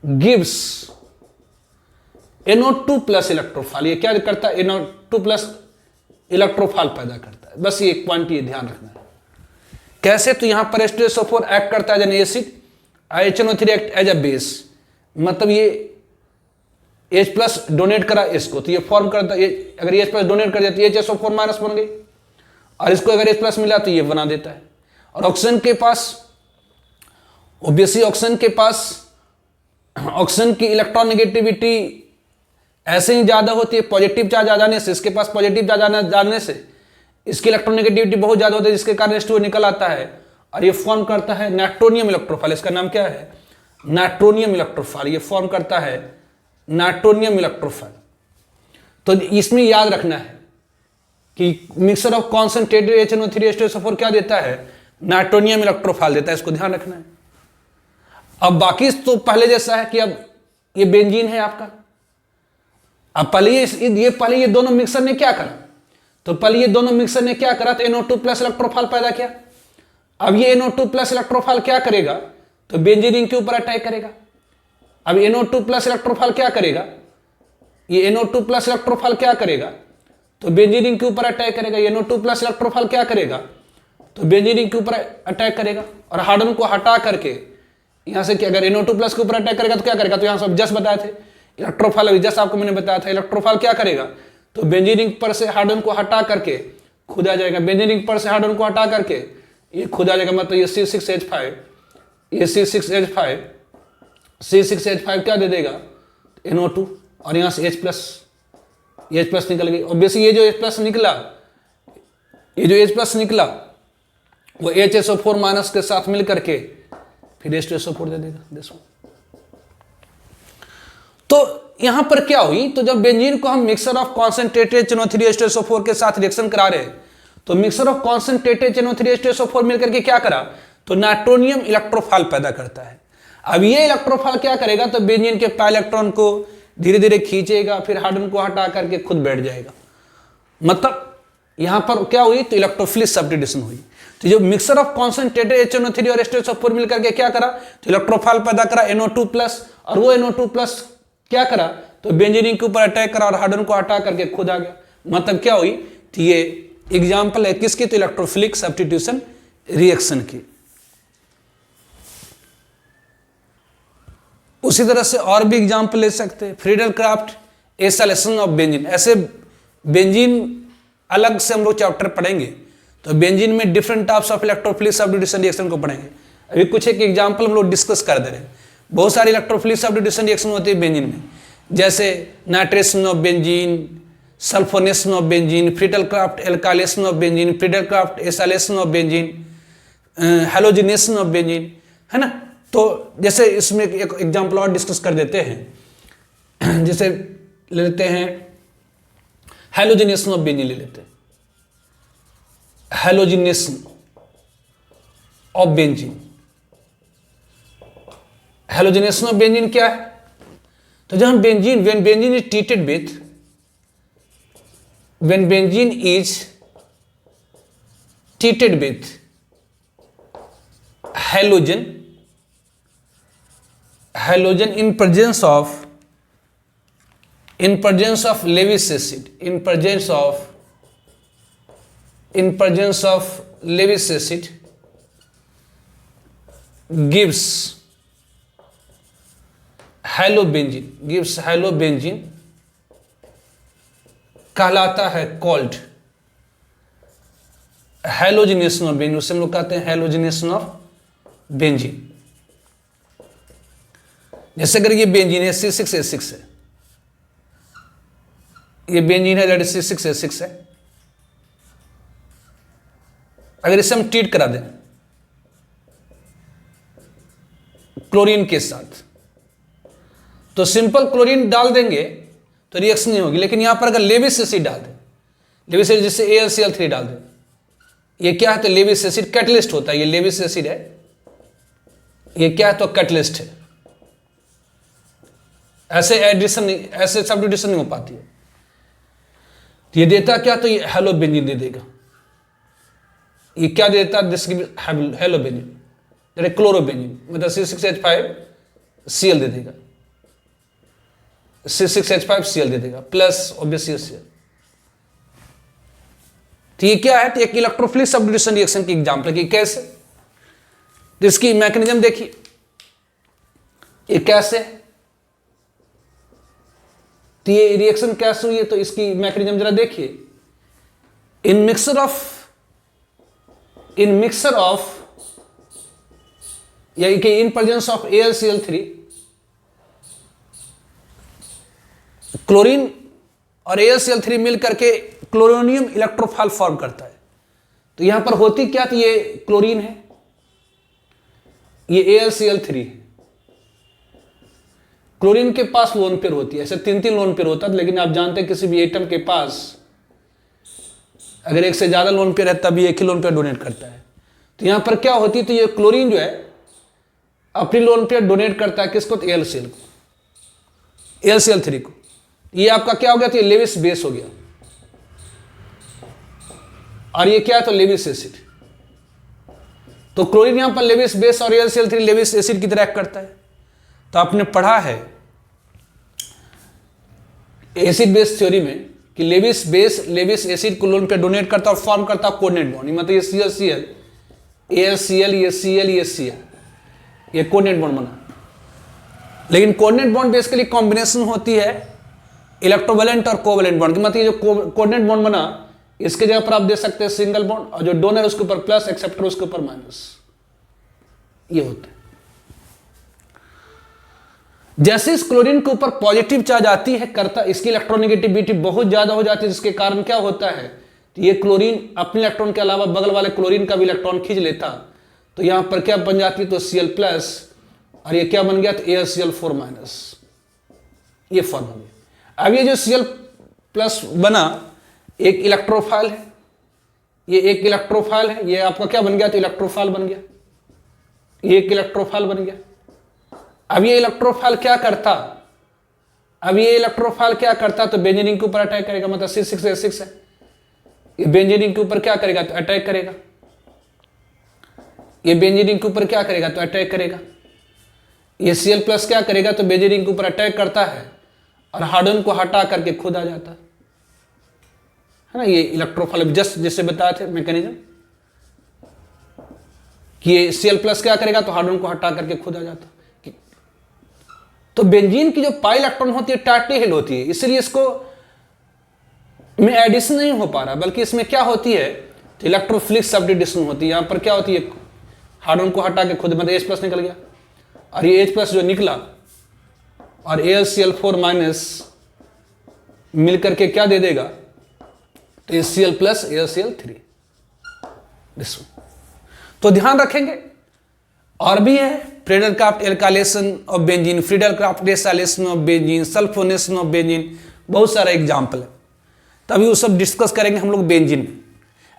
Speaker 1: gives NO2 plus electrophile. ये क्या करता है? NO2 प्लस इलेक्ट्रोफाइल पैदा करता है। बस ये एक क्वांटिटी ध्यान रखना है। कैसे? तो यहां पर H2SO4 एक्ट करता है as an acid, HNO3 act as a base, मतलब ये H प्लस डोनेट करा इसको तो ये फॉर्म करता है, अगर H प्लस डोनेट कर दिया तो HSO4 माइनस बन गई और इसको अगर H प्लस मिला तो ये बना देता है। और ऑक्सीजन के पास, ऑब्वियसली ऑक्सीजन के पास ऑक्सीजन की इलेक्ट्रॉनिगेटिविटी ऐसे ही ज्यादा होती है, पॉजिटिव चार्ज आ जाने से, इसके पास पॉजिटिव चार्ज जाने से इसकी इलेक्ट्रॉनिगेटिविटी बहुत ज्यादा होती है, जिसके कारण H2O निकल आता है और ये फॉर्म करता है नाइट्रोनियम इलेक्ट्रोफाइल। इसका नाम क्या है? Nitronium electrophile. ये फॉर्म करता है नाइट्रोनियम इलेक्ट्रोफाइल। तो इसमें याद रखना है कि mixer of concentrated HNO3 H2SO4 क्या देता है? नाइट्रोनियम इलेक्ट्रोफाइल देता है, इसको ध्यान रखना है। अब बाकी तो पहले जैसा है कि अब ये बेंजीन है आपका। अब पहले ये दोनों मिक्सर ने क्या करा? तो पहले ये दोनों मिक्सर ने क्या करा? तो NO2 प्लस इलेक्ट्रोफाइल पैदा किया। अब ये NO2 प्लस इलेक्ट्रोफाइल क्या करेगा? तो बेंजीन रिंग के ऊपर अटैक करेगा। अब NO2 प्लस इलेक्ट्रोफाइल क्या करेगा? ये NO2 प्लस इलेक्ट्रोफाइल क्या करेगा? तो बेंजीन रिंग के ऊपर अटैक करेगा। NO2 प्लस इलेक्ट्रोफाइल क्या करेगा? तो बेंजीन रिंग के ऊपर अटैक करेगा और हार्डन को हटा करके यहां से अगर NO2 प्लस के ऊपर अटैक करेगा तो क्या करेगा? तो यहां सब जस्ट बताए थे इलेक्ट्रोफाइल, अभी जस्ट आपको मैंने बताया था इलेक्ट्रोफाइल क्या करेगा? तो बेंजीन रिंग पर से हार्डन को हटा करके खुद आ जाएगा। बेंजीन रिंग पर से हार्डन को हटा करके ये खुद आ जाएगा, मतलब ये C6H5, ये C6H5 क्या दे देगा? NO2 और यहां से H प्लस निकल गई। ऑब्वियसली ये जो H प्लस निकला, वो HSO4 माइनस के साथ मिल करके फिर H2SO4 दे देगा। देखो तो यहां पर क्या हुई? तो जब बेंजीन को हम mixer of concentrated HNO3 H2SO4 के साथ रिएक्शन करा रहे हैं तो mixer of concentrated HNO3 H2SO4 मिलकर के क्या करा? तो नाइट्रोनियम इलेक्ट्रोफाइल पैदा करता है। अब ये इलेक्ट्रोफाइल क्या करेगा? तो बेंजीन के पाई इलेक्ट्रॉन को धीरे धीरे खींचेगा, फिर हार्डन को हटा करके खुद बैठ जाएगा। मतलब यहां पर क्या हुई? तो इलेक्ट्रोफिलिक सब्स्टिट्यूशन हुई। तो जो मिक्सर ऑफ कॉन्सेंट्रेटेड HNO3 और H2SO4 मिलकर के क्या करा? तो इलेक्ट्रोफाइल पैदा करा NO2 प्लस, और वो NO2 प्लस क्या करा? तो बेंजीन रिंग के ऊपर अटैक करा और हार्डन को हटा करके खुद आ गया। मतलब क्या हुई? तो ये एग्जाम्पल है किसकी? तो इलेक्ट्रोफिलिक सब्स्टिट्यूशन रिएक्शन की। उसी तरह से और भी एग्जाम्पल ले सकते हैं। Friedel Crafts acylation of benzene. ऐसे बेंजीन अलग से हम लोग चैप्टर पढ़ेंगे, तो बेंजीन में different types of electrophilic substitution reaction को पढ़ेंगे। अभी कुछ एक एग्जाम्पल हम लोग डिस्कस कर दे रहे हैं। बहुत सारी इलेक्ट्रोफिलिक सब्स्टिट्यूशन रिएक्शन होती है बेंजीन में, जैसे nitration of benzene, sulfonation of benzene, Friedel craft alkylation of benzene, Friedel Crafts acylation of benzene, halogenation of benzene, है ना। तो जैसे इसमें एक एग्जाम्पल और डिस्कस कर देते हैं, जैसे ले लेते हैं हैलोजिनेशन ऑफ बेंजीन ले लेते हैं। Halogenation of benzene. Halogenation of benzene क्या है? तो जब हम benzene, when benzene is treated with, when benzene is treated with halogen in presence of Lewis acid, in presence of Lewis acid gives halobenzene कहलाता है called हैलोजिनेशन ऑफ बेंजीन। उसे हम लोग कहते हैं हैलोजिनेशन ऑफ बेंजीन। जैसे अगर ये बेंजीन है C6H6 है, ये बेंजीन है दैट इज C6H6 है, अगर इसे हम ट्रीट करा दें क्लोरीन के साथ, तो सिंपल क्लोरीन डाल देंगे तो रिएक्शन नहीं होगी। लेकिन यहां पर अगर लेविस एसिड डाल दें, लेविस एसिड जैसे AlCl3 डाल दें, ये क्या है? तो लेविस एसिड कैटलिस्ट होता है। ये लेविस एसिड है, ये क्या है? तो कैटलिस्ट है। ऐसे एडिशन नहीं, ऐसे सब्स्टिट्यूशन नहीं हो पाती है। तो ये देता क्या? तो ये हैलोबेंजीन दे देगा। ये क्या देता? दिस हैलोबेंजीन, क्लोरोबेंजीन, मतलब C6H5Cl दे देगा, C6H5Cl दे देगा प्लस ऑब्वियसली Cl। तो ये क्या है? तो एक इलेक्ट्रोफिलिक सब्स्टिट्यूशन रिएक्शन की एग्जांपल की। कैसे? तो इसकी मैकेनिज्म देखिए, ये कैसे है, तो ये रिएक्शन कैसे हुई है, तो इसकी मैकेनिज्म जरा देखिए। इन मिक्सर ऑफ या in presence of AlCl3, chlorine और AlCl3 मिल करके क्लोरोनियम इलेक्ट्रोफाइल फॉर्म करता है। तो यहां पर होती क्या? तो ये क्लोरीन है, ये AlCl3 है। क्लोरीन के पास लोन पेयर होती है, ऐसे 3-3 लोन पेयर होता है, लेकिन आप जानते हैं किसी भी एटम के पास अगर एक से ज्यादा लोन पेयर है तब ये एक ही लोन पेयर डोनेट करता है। तो यहां पर क्या होती है? तो ये क्लोरीन जो है अपनी लोन पेयर डोनेट करता है किसको? तो AlCl3 को। ये आपका क्या हो गया? तो ये लेविस बेस हो गया, और ये क्या है? तो लेविस एसिड। तो क्लोरीन यहां पर लेविस बेस और AlCl3 लेविस एसिड की तरह एक्ट करता है। तो आपने पढ़ा है एसिड बेस थ्योरी में कि लेविस बेस लेविस एसिड को लोन पे डोनेट करता है और फॉर्म करता है कोऑर्डिनेट बॉन्ड। मतलब ये ClCl, AlCl, ये Cl, ये Cl, ये कोऑर्डिनेट बॉन्ड बना। लेकिन कोऑर्डिनेट बॉन्ड बेसिकली कॉम्बिनेशन होती है इलेक्ट्रोवैलेंट और कोवैलेंट बॉन्ड की। मतलब ये जो कोऑर्डिनेट बॉन्ड बना, इसके जगह पर आप दे सकते हैं सिंगल बॉन्ड, और जो डोनर उसके ऊपर प्लस, एक्सेप्टर उसके ऊपर माइनस, ये होता है। जैसे इस क्लोरीन के ऊपर पॉजिटिव चार्ज आती है करता, इसकी इलेक्ट्रोनेगेटिविटी बहुत ज्यादा हो जाती है, जिसके कारण क्या होता है? तो ये क्लोरीन अपने इलेक्ट्रॉन के अलावा बगल वाले क्लोरीन का भी इलेक्ट्रॉन खींच लेता। तो यहां पर क्या बन जाती है? तो Cl प्लस, और ये क्या बन गया? तो AlCl4 माइनस, ये फॉर्म हो गया। अब ये जो Cl प्लस बना एक इलेक्ट्रोफाइल है, ये एक इलेक्ट्रोफाइल है, ये आपका क्या बन गया? तो इलेक्ट्रोफाइल बन गया, ये एक इलेक्ट्रोफाइल बन गया। अब ये इलेक्ट्रोफाइल क्या करता? तो बेंजीन के ऊपर अटैक करेगा, मतलब C6H6 है, ये बेंजीन के ऊपर क्या करेगा? तो अटैक करेगा। ये बेंजीन के ऊपर क्या करेगा? तो अटैक करेगा। ये Cl प्लस क्या करेगा? तो बेंजीन के ऊपर अटैक करता है और हार्डन को हटा करके खुद आ जाता है ना। ये इलेक्ट्रोफाइल जस्ट जैसे बताए थे मैकेनिज्म कि ये Cl प्लस क्या करेगा? तो हार्डन को हटा करके खुद आ जाता। तो बेंजीन की जो पाई इलेक्ट्रॉन होती है टाइटली हेल्ड होती है, इसलिए इसको में एडिशन नहीं हो पा रहा, बल्कि इसमें क्या होती है? तो इलेक्ट्रोफिलिक सब्स्टिट्यूशन होती है। यहां पर क्या होती है? हार्डन को हटा के खुद, मतलब H प्लस निकल गया, और ये H प्लस जो निकला और AlCl4 माइनस मिल करके क्या दे देगा? तो Cl प्लस AlCl3। तो ध्यान रखेंगे। और भी है Friedel Crafts alkylation of benzene, Friedel Crafts acylation of benzene, sulfonation of benzene, बहुत सारा एग्जाम्पल है। तभी वो सब डिस्कस करेंगे हम लोग बेंजीन में।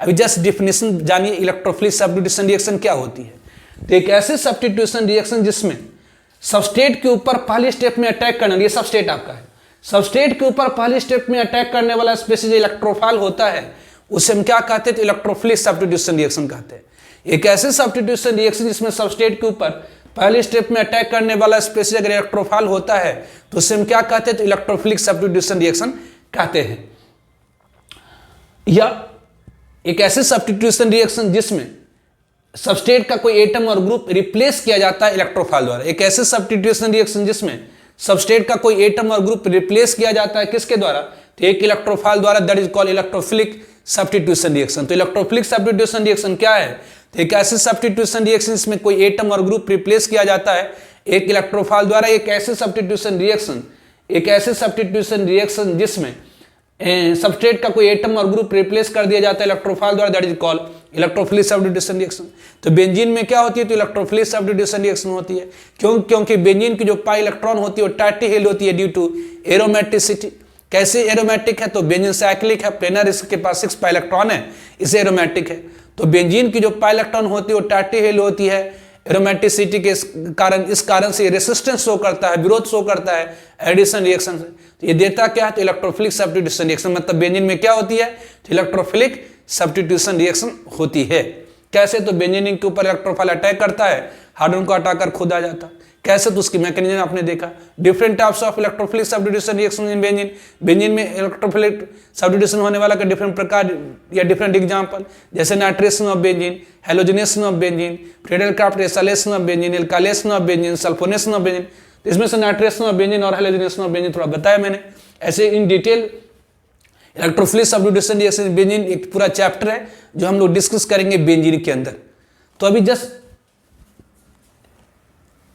Speaker 1: अभी जस्ट डिफिनेशन जानिए इलेक्ट्रोफिलिक सब्स्टिट्यूशन रिएक्शन क्या होती है। तो एक ऐसे सब्स्टिट्यूशन रिएक्शन जिसमें सबस्ट्रेट के ऊपर पहली स्टेप में अटैक करना, ये सबस्ट्रेट आपका है, सबस्ट्रेट के ऊपर पहली स्टेप में अटैक करने वाला स्पीशीज इलेक्ट्रोफाइल होता है, उसे हम क्या कहते हैं, तो इलेक्ट्रोफिलिक सब्स्टिट्यूशन रिएक्शन कहते हैं। एक ऐसे सब्स्टिट्यूशन रिएक्शन जिसमें सबस्ट्रेट के ऊपर पहली स्टेप में अटैक करने वाला स्पीशीज अगर इलेक्ट्रोफाइल होता है तो उसे हम क्या कहते हैं, तो इलेक्ट्रोफिलिक सब्स्टिट्यूशन रिएक्शन कहते हैं। या एक ऐसे सब्स्टिट्यूशन रिएक्शन जिसमें सबस्ट्रेट का कोई एटम और ग्रुप रिप्लेस किया जाता है इलेक्ट्रोफाइल द्वारा। एक ऐसे सब्स्टिट्यूशन रिएक्शन जिसमें सबस्ट्रेट का कोई एटम और ग्रुप रिप्लेस किया जाता है किसके द्वारा, तो एक इलेक्ट्रोफाइल द्वारा, that is called electrophilic substitution reaction. तो इलेक्ट्रोफिलिक सब्स्टिट्यूशन रिएक्शन क्या है, तो एक ऐसे सब्स्टिट्यूशन रिएक्शन जिसमें कोई एटम और ग्रुप रिप्लेस किया जाता है एक इलेक्ट्रोफाइल द्वारा। एक ऐसे सब्स्टिट्यूशन रिएक्शन जिसमें सबस्ट्रेट का कोई एटम और ग्रुप रिप्लेस कर दिया जाता है इलेक्ट्रोफाइल द्वारा, that is called electrophilic substitution reaction. तो बेंजीन में क्या होती है, तो इलेक्ट्रोफिलिक सब्स्टिट्यूशन रिएक्शन होती है। क्योंकि बेंजीन की जो पाई इलेक्ट्रॉन होती है वो टाइटली हेल्ड होती है ड्यू टू एरोमेटिसिटी। कैसे एरोमेटिक है, तो बेंजीन साइक्लिक है, प्लेनर इसके पास 6 पाई इलेक्ट्रॉन है, इसे एरोमेटिक है। तो बेंजीन की जो पाई इलेक्ट्रॉन होती है वो टाइटली हेल्ड होती है एरोमेटिसिटी के कारण, इस कारण से रेसिस्टेंस शो करता है, विरोध शो करता है एडिशन रिएक्शन से। तो ये देता क्या है, तो इलेक्ट्रोफिलिक सब्स्टिट्यूशन रिएक्शन, मतलब बेंजीन में क्या होती है, तो इलेक्ट्रोफिलिक सब्स्टिट्यूशन रिएक्शन होती है। कैसे, तो बेंजीन के ऊपर इलेक्ट्रोफाइल अटैक करता है, हाइड्रोजन को हटाकर खुद आ जाता है। कैसे, तो उसकी मैकेनिज्म आपने देखा। Different types of electrophilic substitution reaction in benzene. Benzene में इलेक्ट्रोफिलिक सब्स्टिट्यूशन होने वाला का डिफरेंट प्रकार या डिफरेंट एग्जांपल, जैसे nitration of benzene, halogenation of benzene, Friedel-Crafts acylation of benzene, alkylation of benzene, sulfonation of benzene. इसमें से नाइट्रेशन ऑफ बेंजीन और हेलोजनेशन ऑफ बेंजीन थोड़ा बताया मैंने। ऐसे in detail electrophilic substitution reaction benzene एक पूरा चैप्टर है जो हम लोग डिस्कस करेंगे बेंजीन के अंदर। तो अभी जस्ट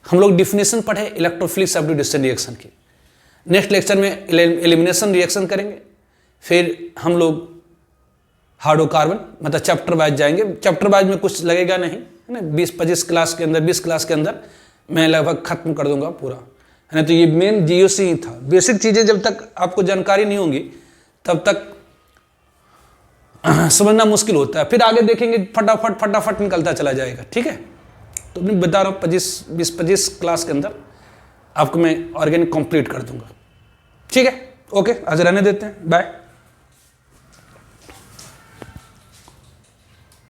Speaker 1: हम लोग डिफिनेशन पढ़े इलेक्ट्रोफिलिक सब्स्टिट्यूशन रिएक्शन की। नेक्स्ट लेक्चर में एलिमिनेशन रिएक्शन करेंगे, फिर हम लोग हाइड्रोकार्बन, मतलब चैप्टर वाइज जाएंगे। चैप्टर वाइज में कुछ लगेगा नहीं, है ना, 20-25 क्लास के अंदर, 20 क्लास के अंदर मैं लगभग खत्म कर दूंगा पूरा, है ना। तो ये मेन जीओसी ही था। बेसिक चीज़ें जब तक आपको जानकारी नहीं होंगी तब तक समझना मुश्किल होता है, फिर आगे देखेंगे फटाफट निकलता चला जाएगा, ठीक है। तो मैं बता रहा हूँ 20-25 क्लास के अंदर आपको मैं ऑर्गेनिक कंप्लीट कर दूंगा, ठीक है। ओके, आज रहने देते हैं, बाय।